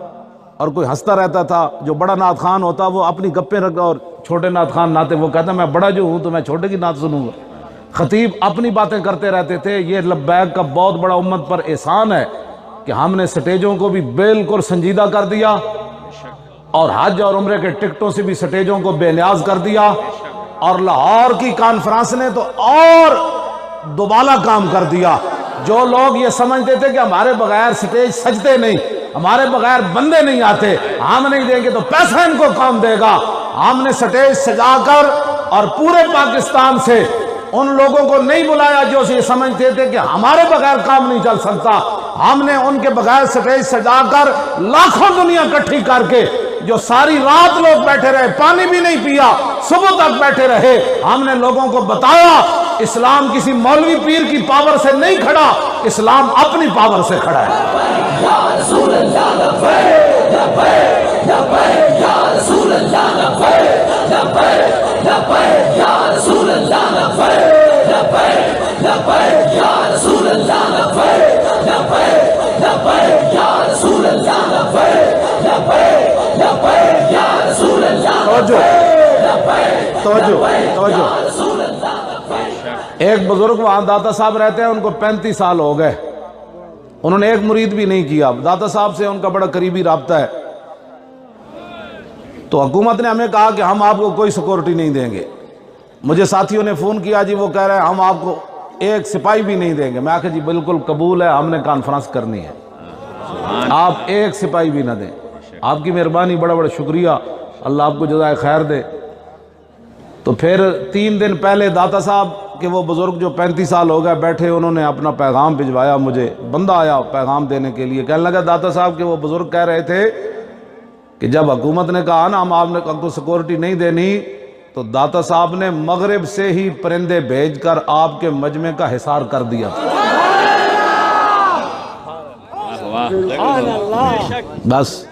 A: اور کوئی ہنستا رہتا تھا. جو بڑا نعت خان ہوتا وہ اپنی گپیں رکھتا اور چھوٹے نعت خان ناتے وہ کہتا میں بڑا جو ہوں تو میں چھوٹے کی نعت سنوں گا. خطیب اپنی باتیں کرتے رہتے تھے. یہ لبیک کا بہت بڑا امت پر احسان ہے کہ ہم نے سٹیجوں کو بھی بالکل سنجیدہ کر دیا اور حج اور عمرے کے ٹکٹوں سے بھی سٹیجوں کو بے نیاز کر دیا. اور لاہور کی کانفرنس نے تو اور دوبالا کام کر دیا. جو لوگ یہ سمجھتے تھے کہ ہمارے بغیر سٹیج سجتے نہیں، ہمارے بغیر بندے نہیں آتے، ہم نہیں دیں گے تو پیسہ ان کو کون دے گا. ہم نے سٹیج سجا کر اور پورے پاکستان سے ان لوگوں کو نہیں بلایا جو یہ سمجھتے تھے کہ ہمارے بغیر کام نہیں چل سکتا. ہم نے ان کے بغیر سٹیج سجا کر لاکھوں دنیا اکٹھی کر کے جو ساری رات لوگ بیٹھے رہے، پانی بھی نہیں پیا، صبح تک بیٹھے رہے. ہم نے لوگوں کو بتایا اسلام کسی مولوی پیر کی پاور سے نہیں کھڑا، اسلام اپنی پاور سے کھڑا ہے. ایک بزرگ وہاں داتا صاحب رہتے ہیں، ان کو 35 سال ہو گئے، انہوں نے ایک مرید بھی نہیں کیا. داتا صاحب سے ان کا بڑا قریبی رابطہ ہے. تو حکومت نے ہمیں کہا کہ ہم آپ کو کوئی سیکورٹی نہیں دیں گے. مجھے ساتھیوں نے فون کیا جی وہ کہہ رہے ہیں ہم آپ کو ایک سپاہی بھی نہیں دیں گے. میں کہا جی بالکل قبول ہے، ہم نے کانفرنس کرنی ہے، آپ ایک سپاہی بھی نہ دیں. آپ کی مہربانی، بڑا بڑا شکریہ، اللہ آپ کو جزائے خیر دے. تو پھر 3 دن پہلے داتا صاحب کہ وہ بزرگ جو 35 سال ہو گئے بیٹھے، انہوں نے اپنا پیغام بھجوایا مجھے. بندہ آیا پیغام دینے کے لیے، کہنے لگا داتا صاحب کہ وہ بزرگ کہہ رہے تھے کہ جب حکومت نے کہا نا ہم آپ کو سیکورٹی نہیں دینی، تو داتا صاحب نے مغرب سے ہی پرندے بھیج کر آپ کے مجمع کا حصار کر دیا. بس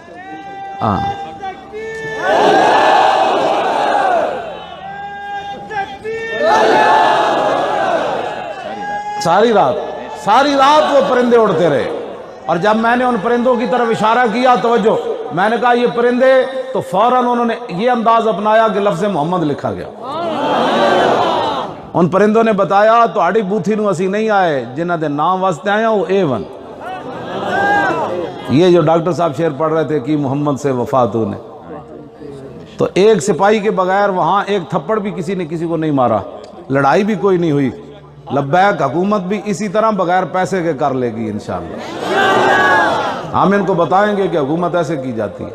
A: ہاں ساری رات وہ پرندے اڑتے رہے، اور جب میں نے ان پرندوں کی طرف اشارہ کیا، توجہ، میں نے کہا یہ پرندے، تو فوراً انہوں نے یہ انداز اپنایا کہ لفظ محمد لکھا گیا۔ ان پرندوں نے بتایا تہاڑی بوتھی نو اسی نہیں آئے، جنہ دے نام واسطے آئے ہیں وہ A1۔ یہ جو ڈاکٹر صاحب شعر پڑھ رہے تھے کہ محمد سے وفات ہونے، تو ایک سپاہی کے بغیر وہاں ایک تھپڑ بھی کسی نے کسی کو نہیں مارا، لڑائی بھی کوئی نہیں ہوئی۔ لبیک حکومت بھی اسی طرح بغیر پیسے کے کر لے گی انشاءاللہ۔ ہم ان کو بتائیں گے کہ حکومت ایسے کی جاتی ہے۔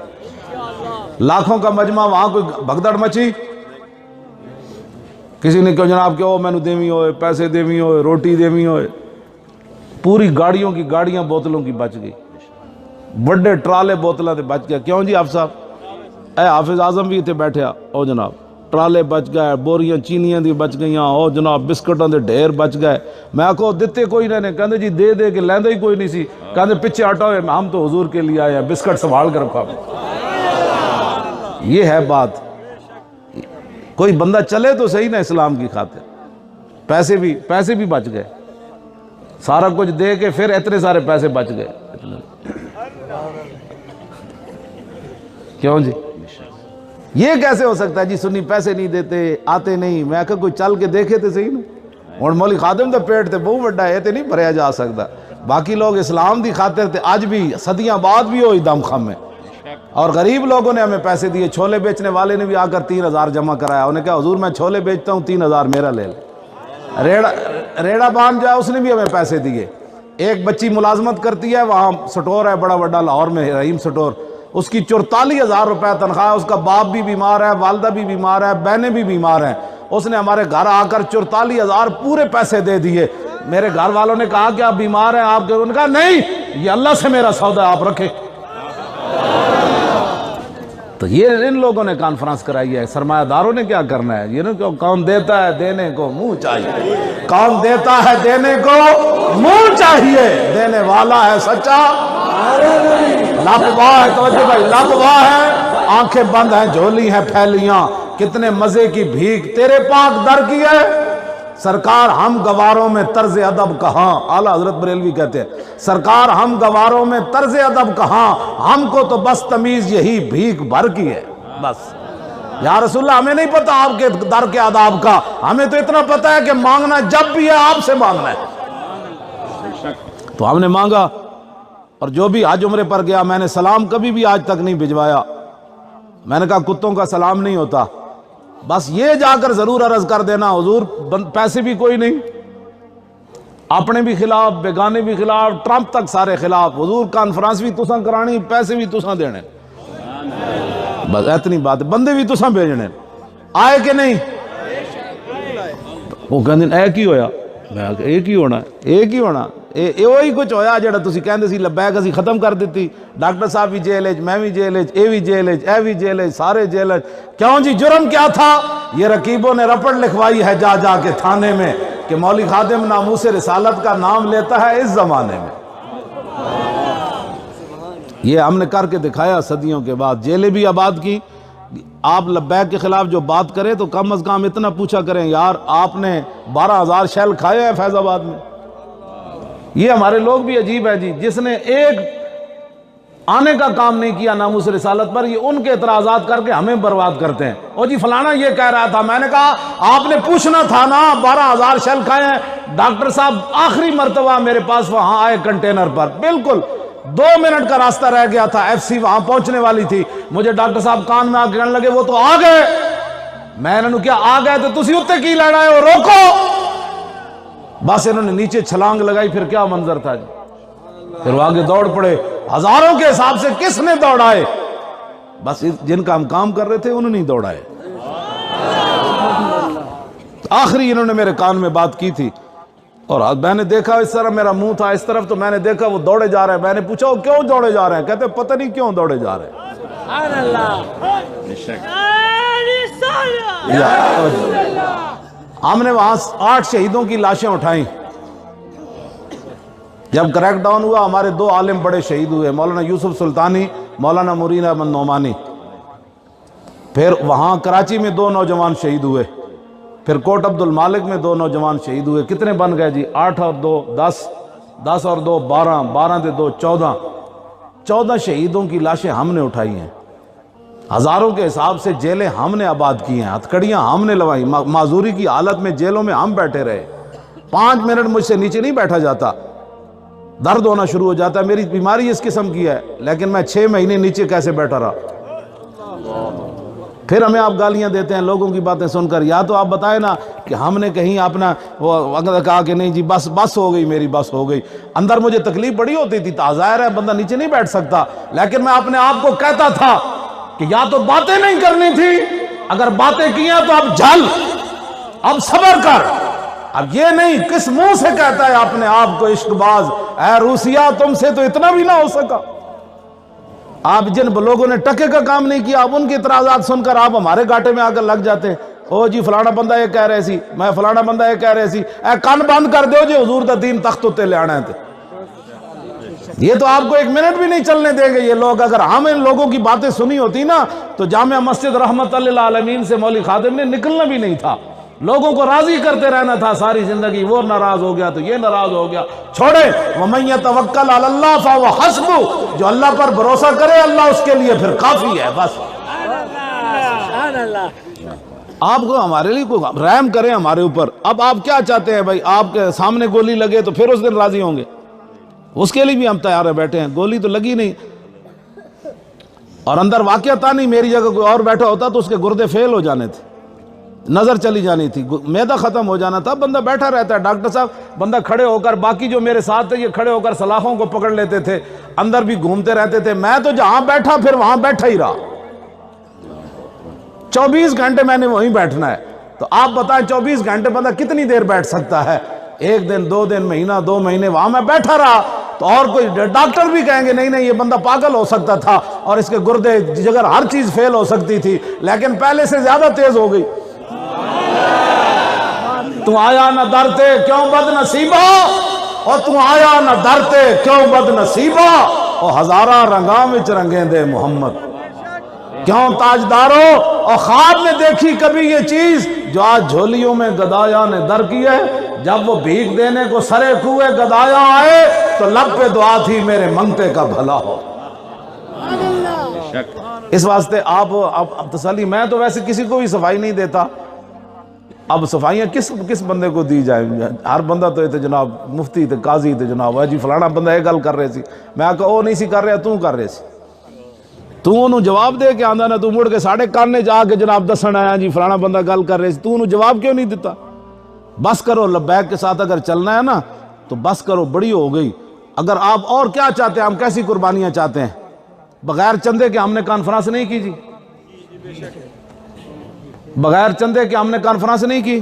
A: لاکھوں کا مجمع، وہاں کوئی بھگدڑ مچی، کسی نے کہا جناب کہ او میں نے دیوی ہوئے، پیسے دیوی ہوئے، روٹی دیوی ہوئے، پوری گاڑیوں کی گاڑیاں بوتلوں کی بچ گئی، بڑے ٹرالے بوتلوں سے بچ گیا۔ کیوں جی آپ صاحب؟ اے حافظ اعظم بھی اتنے بیٹھے او جناب، ٹرالے بچ گئے، بوریاں چینیاں دی بچ گئیاں، او جناب بسکٹوں دے ڈھیر بچ گئے۔ میں آکھو دیتے کوئی نہیں، کہندے جی دے دے کے لیندے ہی کوئی نہیں سی، کہندے پیچھے ہٹو، ہم تو حضور کے لیے آئے ہیں، بسکٹ سنبھال کر رکھو۔ یہ ہے بات، کوئی بندہ چلے تو صحیح نا اسلام کی خاطر۔ پیسے بھی بچ گئے، سارا کچھ دے کے پھر اتنے سارے پیسے بچ گئے۔ کیوں جی؟ یہ کیسے ہو سکتا ہے جی؟ سنی پیسے نہیں دیتے، آتے نہیں۔ میں کہا کوئی چل کے دیکھے تھے صحیح نا، اور مولی خادم دے پیٹ تے بہت بڑا ہے، تے نہیں بھریا جا سکتا۔ باقی لوگ اسلام دی خاطر تے آج بھی صدیاں بعد بھی ہوئی دم خم میں، اور غریب لوگوں نے ہمیں پیسے دیے۔ چھولے بیچنے والے نے بھی آ کر 3000 جمع کرایا، انہیں کہا حضور میں چھولے بیچتا ہوں، 3000 میرا لے لے۔ ریڑا باندھ جائے اس نے بھی ہمیں پیسے دیے۔ ایک بچی ملازمت کرتی ہے، وہاں سٹور ہے بڑا بڑا لاہور میں، رحیم سٹور، اس کی 44,000 روپے تنخواہ ہے، اس کا باپ بھی بیمار ہے، والدہ بھی بیمار ہے، بہنیں بھی بیمار ہیں۔ اس نے ہمارے گھر آ کر 44,000 پورے پیسے دے دیے۔ میرے گھر والوں نے کہا کہ آپ بیمار ہیں، آپ کے، انہوں نے کہا نہیں، یہ اللہ سے میرا سودا ہے، آپ رکھے۔ تو یہ ان لوگوں نے کانفرنس کرائی ہے۔ سرمایہ داروں نے کیا کرنا ہے؟ یہ نا کہ کون دیتا ہے دینے کو منہ چاہیے، کون دیتا ہے دینے کو منہ چاہیے، دینے والا ہے سچا، لاپرواہ ہے، توجہ بھائی، لاپرواہ ہے، آنکھیں بند ہیں، جھولی ہیں پھیلیاں، کتنے مزے کی بھیک تیرے پاک در کی ہے۔ سرکار ہم گواروں میں طرز ادب کہاں، اعلیٰ حضرت بریلوی کہتے ہیں، سرکار ہم گواروں میں طرز ادب کہاں، ہم کو تو بس تمیز یہی بھیک بھر کی ہے۔ بس یا رسول اللہ، ہمیں نہیں پتا آپ کے در کے آداب کا، ہمیں تو اتنا پتا ہے کہ مانگنا جب بھی ہے آپ سے مانگنا ہے۔ تو ہم نے مانگا، اور جو بھی حج عمرے پر گیا، میں نے سلام کبھی بھی آج تک نہیں بھجوایا۔ میں نے کہا کتوں کا سلام نہیں ہوتا، بس یہ جا کر ضرور عرض کر دینا حضور پیسے بھی کوئی نہیں، اپنے بھی خلاف، بیگانے بھی خلاف، ٹرمپ تک سارے خلاف، حضور کانفرنس بھی تساں کرانی، پیسے بھی تساں دینے، بس اتنی بات ہے، بندے بھی تساں بھیجنے، آئے کہ نہیں؟ وہ کہندے ایک ہی ہویا، میں کہا ایک ہی ہونا، ایک ہی ہونا، وہی کچھ ہویا جڑا تسی کہندے سی لبیک اسی ختم کر دیتی۔ ڈاکٹر صاحب بھی جیل وچ، میں بھی جیل وچ، اے بھی جیل وچ، اے بھی جیل وچ، سارے جیل وچ۔ کیوں جی؟ جرم کیا تھا؟ یہ رقیبوں نے رپٹ لکھوائی ہے جا جا کے تھانے میں کہ مولی خادم ناموس رسالت کا نام لیتا ہے اس زمانے میں۔ یہ ہم نے کر کے دکھایا صدیوں کے بعد، جیلیں بھی آباد کی۔ آپ لبیک کے خلاف جو بات کریں تو کم از کم اتنا پوچھا کریں، یار آپ نے 12,000 شیل کھائے ہیں فیض آباد میں۔ یہ ہمارے لوگ بھی عجیب ہے جی، جس نے ایک آنے کا کام نہیں کیا ناموس رسالت پر، یہ ان کے اعتراضات کر کے ہمیں برباد کرتے ہیں۔ اور جی فلانا یہ کہہ رہا تھا، میں نے کہا آپ نے پوچھنا تھا نا، 12,000 شیل کھائے ہیں۔ ڈاکٹر صاحب آخری مرتبہ میرے پاس وہاں آئے کنٹینر پر، بالکل 2 منٹ کا راستہ رہ گیا تھا، FC وہاں پہنچنے والی تھی، مجھے ڈاکٹر صاحب کان میں آ کے کہنے لگے وہ تو آ گئے۔ میں نے کیا آ گئے تو تسی اتنے کی لڑ آئے ہو، روکو۔ بس انہوں نے نیچے چھلانگ لگائی، پھر کیا منظر تھا جی، پھر وہ آگے دوڑ پڑے، ہزاروں کے حساب سے کس نے دوڑائے؟ بس جن کا ہم کام کر رہے تھے انہوں نے دوڑائے۔ آخری انہوں نے میرے کان میں بات کی تھی، اور میں نے دیکھا اس طرح میرا منہ تھا اس طرف، تو میں نے دیکھا وہ دوڑے جا رہے ہیں۔ میں نے پوچھا وہ کیوں دوڑے جا رہے ہیں؟ کہتے پتہ نہیں کیوں دوڑے جا رہے ہیں۔ ہم نے وہاں 8 شہیدوں کی لاشیں اٹھائیں، جب کریک ڈاؤن ہوا ہمارے 2 عالم بڑے شہید ہوئے، مولانا یوسف سلطانی، مولانا مرین احمد نعمانی۔ پھر وہاں کراچی میں 2 نوجوان شہید ہوئے، پھر کوٹ عبد المالک میں 2 نوجوان شہید ہوئے۔ کتنے بن گئے جی؟ 8 اور 2 10، 10 اور 2 12، 12 سے 2 14۔ 14 شہیدوں کی لاشیں ہم نے اٹھائی ہیں، ہزاروں کے حساب سے جیلیں ہم نے آباد کی ہیں، ہتھکڑیاں ہم نے لوائی، معذوری کی حالت میں جیلوں میں ہم بیٹھے رہے۔ 5 منٹ مجھ سے نیچے نہیں بیٹھا جاتا، درد ہونا شروع ہو جاتا ہے۔ میری بیماری اس قسم کی ہے، لیکن میں 6 مہینے نیچے کیسے بیٹھا رہا۔ پھر ہمیں آپ گالیاں دیتے ہیں لوگوں کی باتیں سن کر۔ یا تو آپ بتائیں نا کہ ہم نے کہیں اپنا وہ اگر کہا کہ نہیں جی بس ہو گئی، میری بس ہو گئی۔ اندر مجھے تکلیف بڑی ہوتی تھی، ظاہر ہے بندہ نیچے نہیں بیٹھ سکتا، لیکن میں اپنے آپ کو کہتا تھا کہ یا تو باتیں نہیں کرنی تھی، اگر باتیں کی ہیں تو اب جھل، اب صبر کر۔ اب یہ نہیں کس منہ سے کہتا ہے اپنے آپ کو عشق باز، اے روسیا تم سے تو اتنا بھی نہ ہو سکا۔ آپ جن لوگوں نے ٹکے کا کام نہیں کیا، اب ان کے اعتراضات سن کر آپ ہمارے گاٹے میں آ کر لگ جاتے ہیں۔ او جی فلانا بندہ یہ کہہ رہے سی، میں فلانا بندہ یہ کہہ رہے سی، اے کان بند کر دیو جی حضور دا دین تخت تے لے آنا ہے۔ یہ تو آپ کو 1 منٹ بھی نہیں چلنے دیں گے یہ لوگ۔ اگر ہم ان لوگوں کی باتیں سنی ہوتی نا تو جامع مسجد رحمت للعالمین سے مولوی خادم نے نکلنا بھی نہیں تھا، لوگوں کو راضی کرتے رہنا تھا ساری زندگی۔ وہ ناراض ہو گیا تو یہ ناراض ہو گیا، چھوڑے۔ وَمَن يَتَوَكَّلْ عَلَى اللَّهِ فَهُوَ حَسْبُهُ، جو اللہ پر بھروسہ کرے اللہ اس کے لیے پھر کافی ہے۔ بس آپ کو ہمارے لیے کوئی رحم کریں ہمارے اوپر۔ اب آپ کیا چاہتے ہیں بھائی؟ آپ کے سامنے گولی لگے تو پھر اس دن راضی ہوں گے؟ اس کے لیے بھی ہم تیار ہیں، بیٹھے ہیں۔ گولی تو لگی نہیں، اور اندر واقعہ تھا نہیں، میری جگہ کوئی اور بیٹھا ہوتا تو اس کے گردے فیل ہو جانے تھے، نظر چلی جانی تھی، معدہ ختم ہو جانا تھا۔ بندہ بیٹھا رہتا ہے، ڈاکٹر صاحب بندہ کھڑے ہو کر، باقی جو میرے ساتھ تھے یہ کھڑے ہو کر سلاخوں کو پکڑ لیتے تھے، اندر بھی گھومتے رہتے تھے۔ میں تو جہاں بیٹھا پھر وہاں بیٹھا ہی رہا، 24 گھنٹے میں نے وہیں بیٹھنا ہے۔ تو آپ بتائیں 24 گھنٹے بندہ کتنی دیر بیٹھ سکتا ہے؟ 1 دن 2 دن، مہینہ 2 مہینے وہاں میں بیٹھا رہا تو اور کوئی ڈاکٹر بھی کہیں گے نہیں یہ بندہ پاگل ہو سکتا تھا اور اس کے گردے جگر ہر چیز فیل ہو سکتی تھی، لیکن پہلے سے زیادہ تیز ہو گئی۔ تو آیا نہ درتے کیوں بد نصیبہ، اور تو آیا نہ درتے کیوں بد نصیبہ، اور ہزارہ رنگاں وچ رنگیں دے محمد کیوں تاجدارو۔ اور خواب میں دیکھی کبھی یہ چیز جو آج جھولیوں میں گدایا نے در کی ہے، جب وہ بھیک دینے کو سرے کوئے گدایا آئے تو لب پہ دعا تھی میرے منگتے کا بھلا ہو۔ اس واسطے آپ تسلی، میں تو ویسے کسی کو بھی صفائی نہیں دیتا۔ اب صفائیاں کس بندے کو دی جائیں؟ ہر بندہ تو یہ جناب مفتی تے قاضی تے جناب جی فلانا بندہ یہ گل کر رہے سی، میں کہا وہ نہیں سی کر رہا، تو کر رہے سی، تو انہوں جواب دے کے آندا نا، تو مڑ کے ساڑھے کانے جا کے جناب دسن آیا جی فلانا بندہ گل کر رہے سی، تو انہوں جواب کیوں نہیں دیتا؟ بس کرو، لبیک کے ساتھ اگر چلنا ہے نا تو بس کرو، بڑی ہو گئی۔ اگر آپ اور کیا چاہتے ہیں، ہم کیسی قربانیاں چاہتے ہیں؟ بغیر چندے کے ہم نے کانفرنس نہیں کی جی، بغیر چندے کے ہم نے کانفرنس نہیں کی،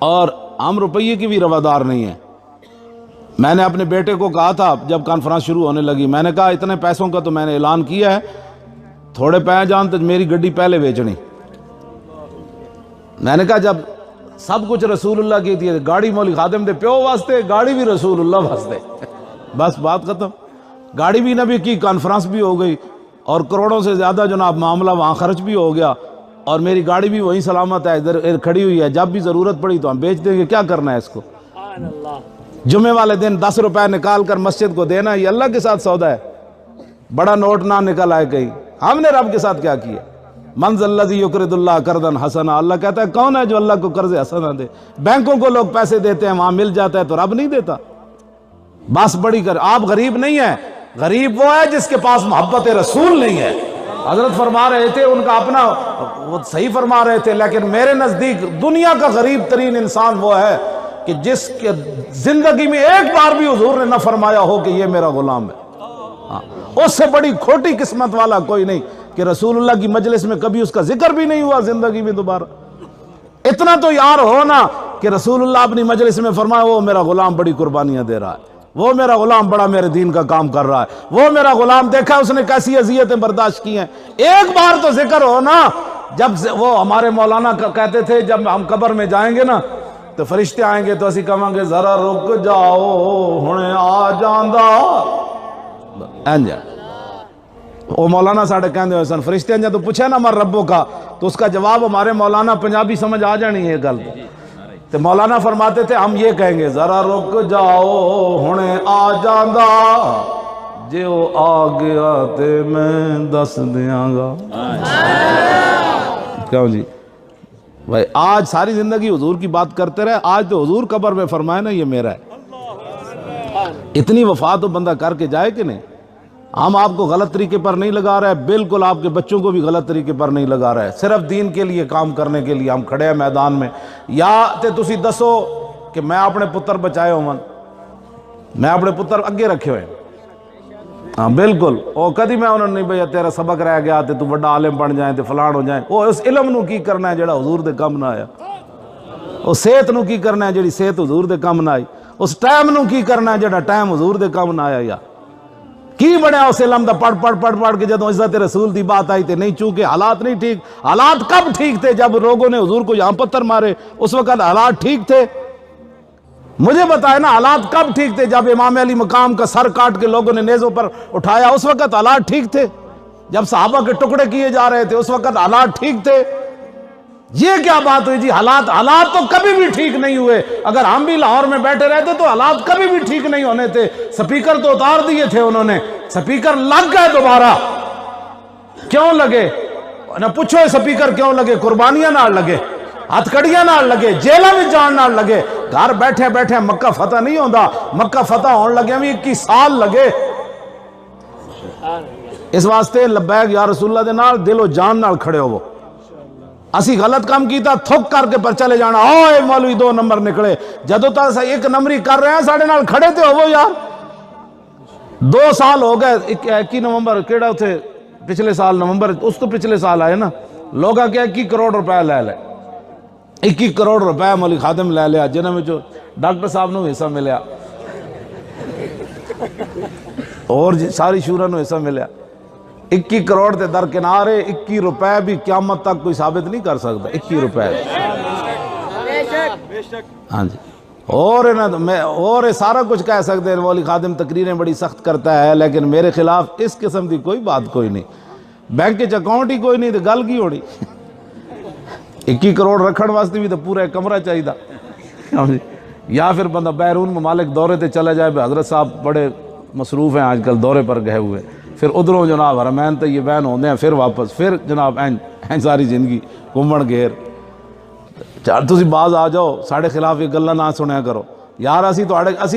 A: اور ہم روپیے کی بھی روادار نہیں ہیں۔ میں نے اپنے بیٹے کو کہا تھا جب کانفرنس شروع ہونے لگی، میں نے کہا اتنے پیسوں کا تو میں نے اعلان کیا ہے، تھوڑے پہ جان تو میری گڈی پہلے بیچنی۔ میں نے کہا جب سب کچھ رسول اللہ کی تھی، گاڑی مولوی خادم دے پیو واسطے، گاڑی بھی رسول اللہ واسطے، بس بات ختم۔ گاڑی بھی نبی کی، کانفرنس بھی ہو گئی، اور کروڑوں سے زیادہ جناب معاملہ وہاں خرچ بھی ہو گیا، اور میری گاڑی بھی وہیں سلامت ہے، ادھر کھڑی ہوئی ہے، جب بھی ضرورت پڑی تو ہم بیچ دیں گے۔ کیا کرنا ہے اس کو؟ جمعے والے دن 10 روپے نکال کر مسجد کو دینا، یہ اللہ کے ساتھ سودا ہے۔ بڑا نوٹ نہ نکل آئے کہیں، ہم نے رب کے ساتھ کیا کیا؟ من ذا الذی یقرض اللہ قرضا حسنا، اللہ کہتا ہے کون ہے جو اللہ کو قرض حسنا دے؟ بینکوں کو لوگ پیسے دیتے ہیں، وہاں مل جاتا ہے، تو رب نہیں دیتا؟ بس بڑی کر، آپ غریب نہیں ہیں، غریب وہ ہے جس کے پاس محبت رسول نہیں ہے۔ حضرت فرما رہے تھے، ان کا اپنا وہ صحیح فرما رہے تھے، لیکن میرے نزدیک دنیا کا غریب ترین انسان وہ ہے کہ جس کے زندگی میں ایک بار بھی حضور نے نہ فرمایا ہو کہ یہ میرا غلام ہے۔ اس سے بڑی کھوٹی قسمت والا کوئی نہیں کہ رسول اللہ کی مجلس میں کبھی اس کا ذکر بھی نہیں ہوا زندگی میں دوبارہ۔ اتنا تو یار ہو نا کہ رسول اللہ اپنی مجلس میں فرمایا وہ میرا غلام بڑی قربانیاں دے رہا ہے، وہ میرا غلام بڑا میرے دین کا کام کر رہا ہے، وہ میرا غلام دیکھا اس نے کیسی اذیتیں برداشت کی ہیں۔ ایک بار تو ذکر ہو نا، جب وہ ہمارے مولانا کہتے تھے جب ہم قبر میں جائیں گے نا تو فرشتے آئیں گے تو اسی کہاں گے ذرا رک جاؤ ہنے آ جاندا اینجا وہ مولانا ساڑھے کہندے ہوئے سن فرشتے انجا تو پوچھے نا مر ربوں کا تو اس کا جواب ہمارے مولانا پنجابی سمجھ آ جانی ہے گل تو مولانا فرماتے تھے ہم یہ کہیں گے ذرا رک جاؤ ہنے آ جاندا جے وہ آ گیا تے میں دس دیاں گا کیوں جی بھائی آج ساری زندگی حضور کی بات کرتے رہے آج تو حضور قبر میں فرمائے نا یہ میرا ہے اتنی وفا تو بندہ کر کے جائے کہ نہیں ہم آپ کو غلط طریقے پر نہیں لگا رہے بالکل آپ کے بچوں کو بھی غلط طریقے پر نہیں لگا رہے صرف دین کے لیے کام کرنے کے لیے ہم کھڑے ہیں میدان میں یا تے تسی دسو کہ میں اپنے پتر بچائے ہوں میں اپنے پتر اگے رکھے ہوئے ہاں بالکل وہ کدی میں انہوں نے نہیں بھئی تیرا سبق رہ گیا تے تو بڑا عالم بن جائیں تے فلان ہو جائیں وہ اس علم نو کی کرنا ہے جڑا حضور دے کم نہ آیا وہ صحت نو کی کرنا ہے جڑی صحت حضور دے کم نہ آئی اس ٹائم نو کی کرنا ہے جڑا ٹائم حضور دے کم نہ آیا یا کی بنیا اس علم دا پڑھ کے جدوں عزت رسول دی بات آئی تے نہیں چونکہ حالات نہیں ٹھیک حالات کب ٹھیک تھے جب لوگوں نے حضور کو یہاں پتھر مارے اس وقت حالات ٹھیک تھے مجھے بتائے نا حالات کب ٹھیک تھے جب امام علی مقام کا سر کاٹ کے لوگوں نے نیزوں پر اٹھایا اس وقت حالات ٹھیک تھے جب صحابہ کے ٹکڑے کیے جا رہے تھے اس وقت حالات ٹھیک تھے یہ کیا بات ہوئی جی حالات تو کبھی بھی ٹھیک نہیں ہوئے اگر ہم بھی لاہور میں بیٹھے رہتے تو حالات کبھی بھی ٹھیک نہیں ہونے تھے سپیکر تو اتار دیے تھے انہوں نے سپیکر لگ گئے دوبارہ کیوں لگے نہ پوچھو سپیکر کیوں لگے قربانیاں نہ لگے ہاتھ کڑیاں نہ لگے جیلہ میں جان نہ لگے گھر بیٹھے بیٹھے مکہ فتح نہیں ہوندہ مکہ فتح ہون لگے بھی 21 سال لگے اس واسطے لبیک یا رسول اللہ دے نال دل و جان نال کھڑے ہو وہ اسی غلط کام کیتا تھک کر کے پر چلے جانا اوے مولوی 2 نمبر نکلے جدو تا ایک نمبری کر رہے ہیں ساڑھے نال کھڑے تھے ہو وہ یار 2 سال ہو گئے 21 نومبر کیڑا تھے پچھلے سال نومبر اس تو پچھلے سال آئے نا لوگا کیا 21 کروڑ روپے لے لے 21 کروڑ روپے مولوی خادم لے لیا جنہوں میں جو ڈاکٹر صاحب نو حصہ ملیا اور ساری شورا نو حصہ ملیا 21 کروڑ تے درکنارے 21 روپے بھی قیامت تک کوئی ثابت نہیں کر سکتا 21 روپے ہاں جی اور سارا کچھ کہہ سکتے ہیں مولوی خادم تقریریں بڑی سخت کرتا ہے لیکن میرے خلاف اس قسم دی کوئی بات کوئی نہیں بینک کے اکاؤنٹ ہی کوئی نہیں تو گل کی ہوڑی 21 کروڑ رکھن واسطے بھی تو پورا ایک کمرہ چاہیے یا پھر بندہ بیرون ممالک دورے تے چلا جائے حضرت صاحب بڑے مصروف ہیں آج کل دورے پر گئے ہوئے پھر ادھروں جناب حرمین تے یہ بین ہوندے ہیں پھر واپس پھر جناب این ساری زندگی گھومن گھیر تسی باز آ جاؤ ساڑھے خلاف یہ گلہ نہ سنیا کرو یار اسی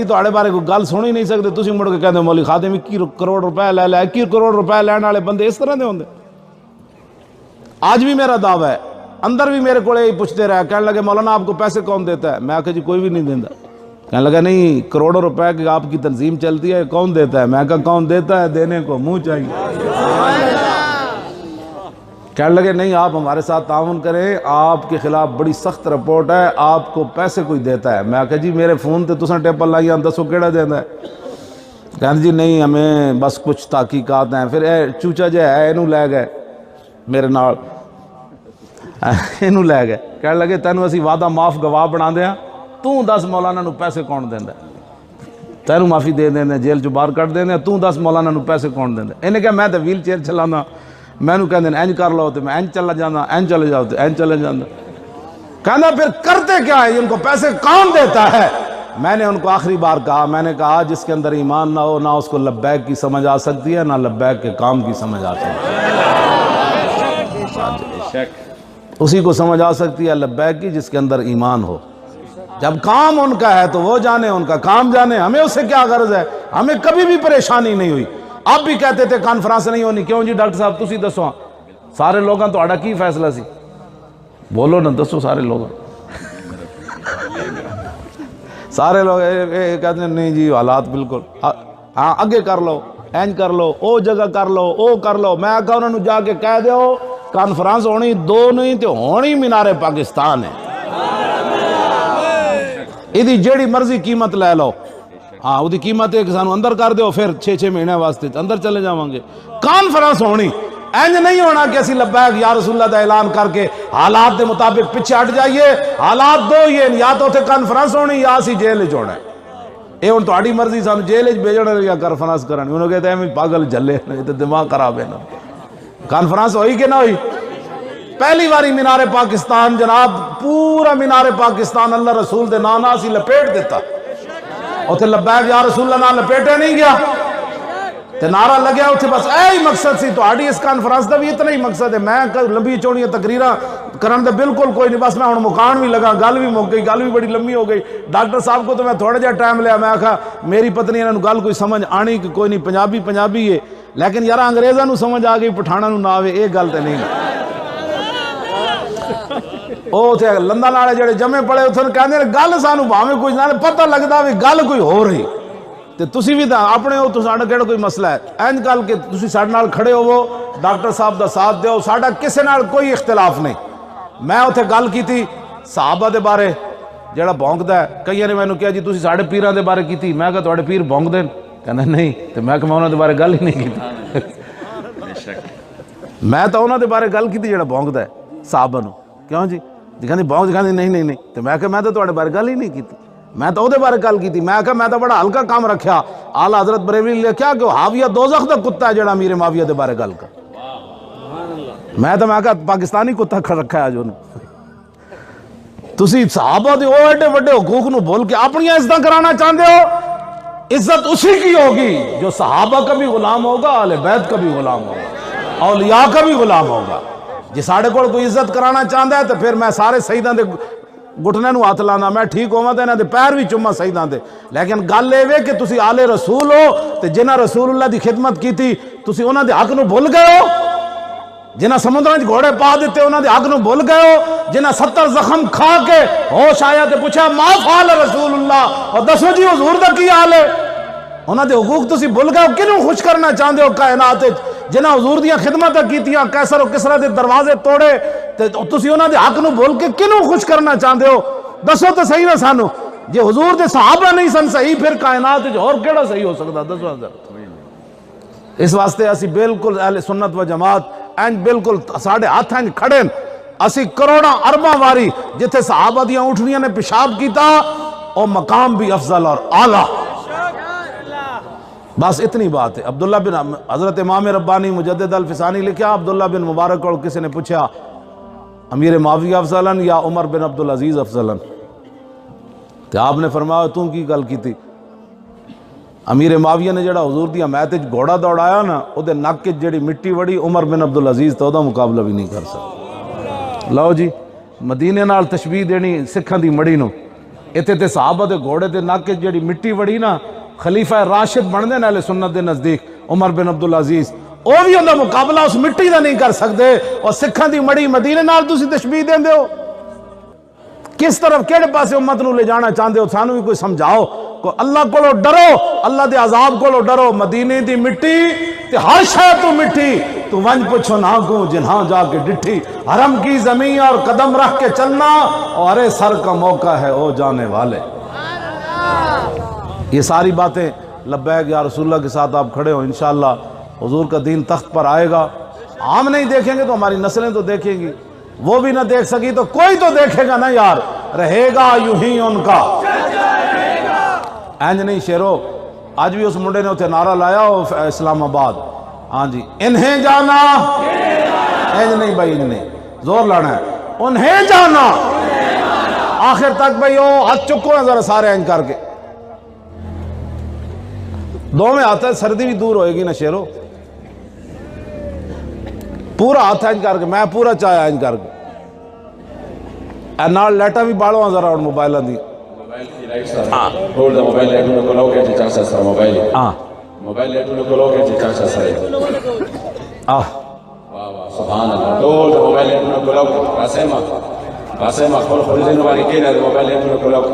A: تو بارے کوئی گل سن ہی نہیں سکتے تسی مڑ کے کہتے مولوی خادم 21 کروڑ روپے لے لے 21 کروڑ روپے لینے والے بندے اس طرح دے ہوندے آج بھی میرا دعویٰ ہے اندر بھی میرے کو یہی پوچھتے رہے کہنے لگے مولانا آپ کو پیسے کون دیتا ہے میں کہا جی کوئی بھی نہیں دیتا کہنے لگا نہیں کروڑوں روپے کی آپ کی تنظیم چلتی ہے کون دیتا ہے میں کہا کون دیتا ہے دینے کو منہ چاہیے کہنے لگے نہیں آپ ہمارے ساتھ تعاون کریں آپ کے خلاف بڑی سخت رپورٹ ہے آپ کو پیسے کوئی دیتا ہے میں کہا جی میرے فون تے تساں ٹیپل لائیاں دسو کیڑا دینا ہے کہنے جی نہیں ہمیں بس کچھ تحقیقات ہیں پھر چوچا جے ہے اینو لے گئے میرے نال اینو لے گئے کہنے لگے تینوں اسی وعدہ معاف گواہ بنا دیا تو 10 مولانا نو پیسے کون دینا تینوں معافی دے دینا جیل چو باہر کٹ دینا تو 10 مولانا نو پیسے کون دینا انہیں کہا میں تو ویل چیئر چلانا میں نو کہہ دینا اینج کر لو تو میں اینج چلا جانا اینج چلے جاؤ تو اینج چلے جانا کہنا پھر کرتے کیا ہے ان کو پیسے کون دیتا ہے میں نے ان کو آخری بار کہا میں نے کہا جس کے اندر ایمان نہ ہو نہ اس کو لبیک کی سمجھ آ سکتی ہے نہ لبیک کے کام کی سمجھ آ سکتی ہے اسی کو سمجھ آ سکتی ہے لبیک کی جس کے اندر ایمان ہو جب کام ان کا ہے تو وہ جانے ان کا کام جانے ہمیں اس سے کیا غرض ہے ہمیں کبھی بھی پریشانی نہیں ہوئی آپ بھی کہتے تھے کانفرنس نہیں ہونی کیوں جی ڈاکٹر صاحب تسی دسو سارے لوگاں تو آڑا کی فیصلہ سی بولو نا دسو سارے لوگ سارے لوگ کہتے ہیں نہیں جی حالات بالکل ہاں اگے کر لو اینج کر لو او جگہ کر لو او کر لو میں کہا انہوں نے جا کے کہہ دیو کانفرنس ہونی 2 نہیں تو ہونی مینار پاکستان ہے ایدی جیڑی مرضی قیمت لے لو ہاں وہ دی قیمت ہے کہ سانو اندر کر دیو پھر 6 مہینے واسطے اندر چلے جاؤں گے کانفرنس ہونی اینج نہیں ہونا کہ اسی لبیک یا رسول اللہ دا اعلان کر کے حالات دے مطابق پیچھے ہٹ جائیے. حالات دو یہ یا تو اتنے کانفرنس ہونی یا اسی جیل وچ ہونا ہے. یہ ہوں تہاڈی مرضی سانو جیل وچ بھیجنا یا کانفرنس کرانی. انہوں کہتے ہیں پاگل جلے تے دماغ خراب ہے نا. کانفرنس ہوئی کہ نہ ہوئی؟ پہلی باری مینار پاکستان جناب پورا مینار پاکستان اللہ رسول دے نانا سی لپیٹ دیتا. اتنے لبیک یا رسول اللہ نال لپیٹے نہیں گیا تے نعرہ لگیا اتنے بس اے ہی مقصد سی. تہاڈی اس کانفرنس دا بھی اتنا ہی مقصد ہے. میں لمبی چوڑیاں تقریراں کرن دے بالکل کوئی نہیں. بس میں ہن مکان بھی لگا, گل بھی مک گئی, گل بھی بڑی لمبی ہو گئی. ڈاکٹر صاحب کو تو میں تھوڑا جہا ٹائم لیا. میں آکھا میری پتنی انہوں گل کوئی سمجھ آنی کہ کوئی نہیں, پنجابی پنجابی ہے, لیکن یار انگریزاں نو سمجھ آ گئی پٹھانا نو نہ آوے یہ گل تے نہیں. او تے لندن والے جڑے جمے پڑے اتنے کہندے گل سانو بھاویں کوئی نہ پتہ لگدا وی گل کوئی ہو رہی تے تسی بھی تاں اپنے ہو تو ساڈا کیڑا کوئی مسئلہ ہے. اینج کل کے تسی ساڈے نال کھڑے ہوو, ڈاکٹر صاحب دا ساتھ دیو, ساڈا کسے نال کوئی اختلاف نہیں. میں اتنے گل کیتی صحابہ دے بارے جڑا بونکدا ہے. کئی نے مینوں کہا جی تسی ساڈے پیراں دے بارے کیتی. میں کہا تواڈے پیر بونک دین؟ کہنا نہیں. تے میں کہ میں انہاں دے بارے گل ہی نہیں کیتی. میں تو انہاں دے بارے گل کیتی جڑا بونکدا ہے صحابہ نو. کیوں جی کہندی بونک کہندی نہیں نہیں نہیں. تے میں کہ میں تو تواڈے بارے گل ہی نہیں کیتی. میں تو دے بارے گل کیتی. میں کہا میں تو بڑا ہلکا کام رکھیا. اعلی حضرت بریلوی نے لکھیا کہ حاویہ دوزخ دا کتا ہے جڑا امیر معاویہ دے بارے گل کر. میں تو میں کہا پاکستانی کتا کھڑ رکھا ہے جو تسی صحابہ دے او ایڈے وڈے حقوق نو بول کے اپنی عزت کرانا چاہتے ہو. عزت اسی کی ہوگی جو صحابہ کا بھی غلام ہوگا, اہل بیت کا بھی غلام ہوگا, اولیاء کا بھی غلام ہوگا. جی ساڑھے کو کوئی عزت کرانا چاہتا ہے تو پھر میں سارے سیداں دے گھٹنے نو ہاتھ لانا, میں ٹھیک ہوواں تے انہاں دے پیر بھی چوما سیداں دے. لیکن گل اے وے کہ تسی آل رسول ہو تے جنہاں رسول اللہ دی خدمت کیتی تسی انہاں دے حق نو بھول گئے ہو. جنہاں سمندراں وچ گھوڑے پا دیتے انہاں دے حق نو بھول گئے ہو. جنہاں 70 زخم کھا کے ہوش آیا تے پوچھا ما فعل رسول اللہ, اور دسو جی حضور دا کی حال ہے. انہاں دے حقوق تسی بھول گئے ہو. کنوں خوش کرنا چاہندے ہو کائنات وچ جنہاں حضور دیاں خدمتاں کیتیاں, قیصر و کسریٰ دے دروازے توڑے تے تسی انہاں دے حق نو بھول کے کنوں خوش کرنا چاہندے ہو؟ دسو تو صحیح نہ سانو. جے حضور دے صحابہ نہیں سن صحیح پھر کائنات وچ اور کیڑا صحیح ہو سکدا؟ دسو حضرت. اس واسطے اسی بالکل اہل سنت و جماعت اینج بالکل ساڈے ہاتھ اینج کھڑے اسی کروڑاں ارباں واری جتھے صحابہ دیاں اٹھنیاں نے پیشاب کیتا او مقام بھی افضل اور اعلیٰ. بس اتنی بات ہے. عبداللہ بن حضرت امام ربانی مجدد الفسانی لکھا عبداللہ بن مبارک اور کسی نے پوچھا امیر معاویہ افضلن یا عمر بن عبدالعزیز افضلن؟ تو آپ نے فرمایا تم کی گل کی تھی؟ امیر معاویہ نے جڑا حضور دی حمایت وچ گھوڑا دوڑایا نا او دے نک وچ جڑی مٹی وڑی عمر بن عبدالعزیز تو دا مقابلہ بھی نہیں کر سکتا. لو جی مدینے نال تشبیہ دینی سکھاں دی مڑی نو, ایتھے تے صحابہ دے گھوڑے دے نک وچ جڑی مٹی وڑی نا خلیفہ راشد بن دے اہل سنت دے نزدیک عمر بن عبدالعزیز, او بھی اوندا مقابلہ اس مٹی دا نہیں کر سکدے. اور سکھاں دی مڑی مدینے نال تسی تشبیہ دیندے ہو. کس طرف کیڑے پاسے امت نو لے جانا چاہندے ہو؟ سانو بھی کوئی سمجھاؤ. کو اللہ کولو ڈرو, اللہ دے عذاب کولو ڈرو. مدینے دی مٹی تے ہر شے تو مٹی, تو ونج پچھو نہ کو جنہاں جا کے ڈٹھی. حرم کی زمین اور قدم رکھ کے چلنا, اور ارے سر کا موقع ہے او جانے والے. یہ ساری باتیں لبیک یا رسول اللہ کے ساتھ آپ کھڑے ہو. انشاءاللہ حضور کا دین تخت پر آئے گا. ہم نہیں دیکھیں گے تو ہماری نسلیں تو دیکھیں گی, وہ بھی نہ دیکھ سکی تو کوئی تو دیکھے گا نا یار. رہے گا یوں ہی ان کا. اینج نہیں شیرو, آج بھی اس منڈے نے اتنے نعرہ لایا ہو اسلام آباد, ہاں جی انہیں جانا, اینج نہیں بھائی, انہیں زور لانا ہے, انہیں جانا آخر تک. بھائی او ہاتھ چکو ہیں ذرا سارے اینج کر کے, دو میں آتا ہے سردی بھی دور ہوئے گی نا شیرو. پورا ہاتھ اینج کر کے, میں پورا چاہیا اینج کر کے. اے نال لیٹا بھی بالو ہاں ذرا اور موبائلہ دی.
B: Hold the mobile light to coloque ci chance sa mobile. Mobile light to coloque ci chance sa. Wow, subhanallah. Hold the mobile light to coloque. Asema khol dinu bari kena mobile light to coloque.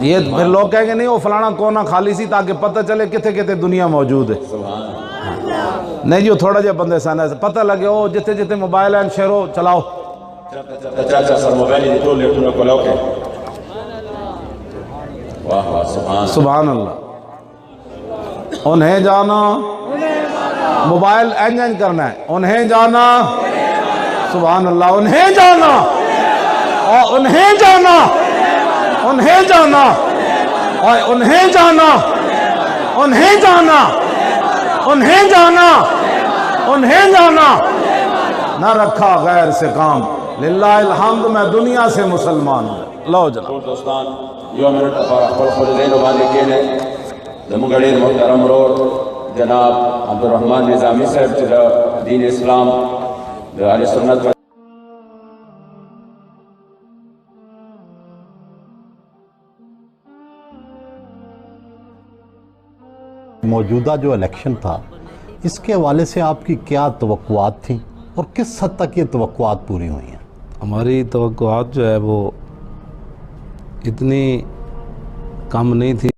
A: یہ پھر لوگ کہیں گے نہیں وہ فلانا کونا خالی سی تاکہ پتہ چلے کتے کتے دنیا موجود ہے. نہیں جو تھوڑا جا بندے سانا ہے پتہ لگے او جتے جتے موبائل ہیں شیرو چلاؤ.
B: Chance sa mobile di to light to coloque. سبحان
A: اللہ. انہیں جانا موبائل اینج کرنا ہے، انہیں جانا، سبحان اللہ، انہیں جانا، اور انہیں جانا، انہیں جانا، اور انہیں جانا، انہیں جانا، انہیں جانا، انہیں جانا، نہ رکھا غیر سے کام، للہ الحمد میں دنیا سے مسلمان ہوں. لو جناب
B: دوستان یو منٹ پر خپل خپل باندې کېنه زموږ ډېر محترم ورور جناب عبدالرحمن نظامی صاحب چې د دین اسلام د اهل سنت
D: موجودہ جو الیکشن تھا اس کے حوالے سے آپ کی کیا توقعات تھیں اور کس حد تک یہ توقعات پوری ہوئی ہیں؟
A: ہماری توقعات جو ہے وہ اتنی کم نہیں تھی.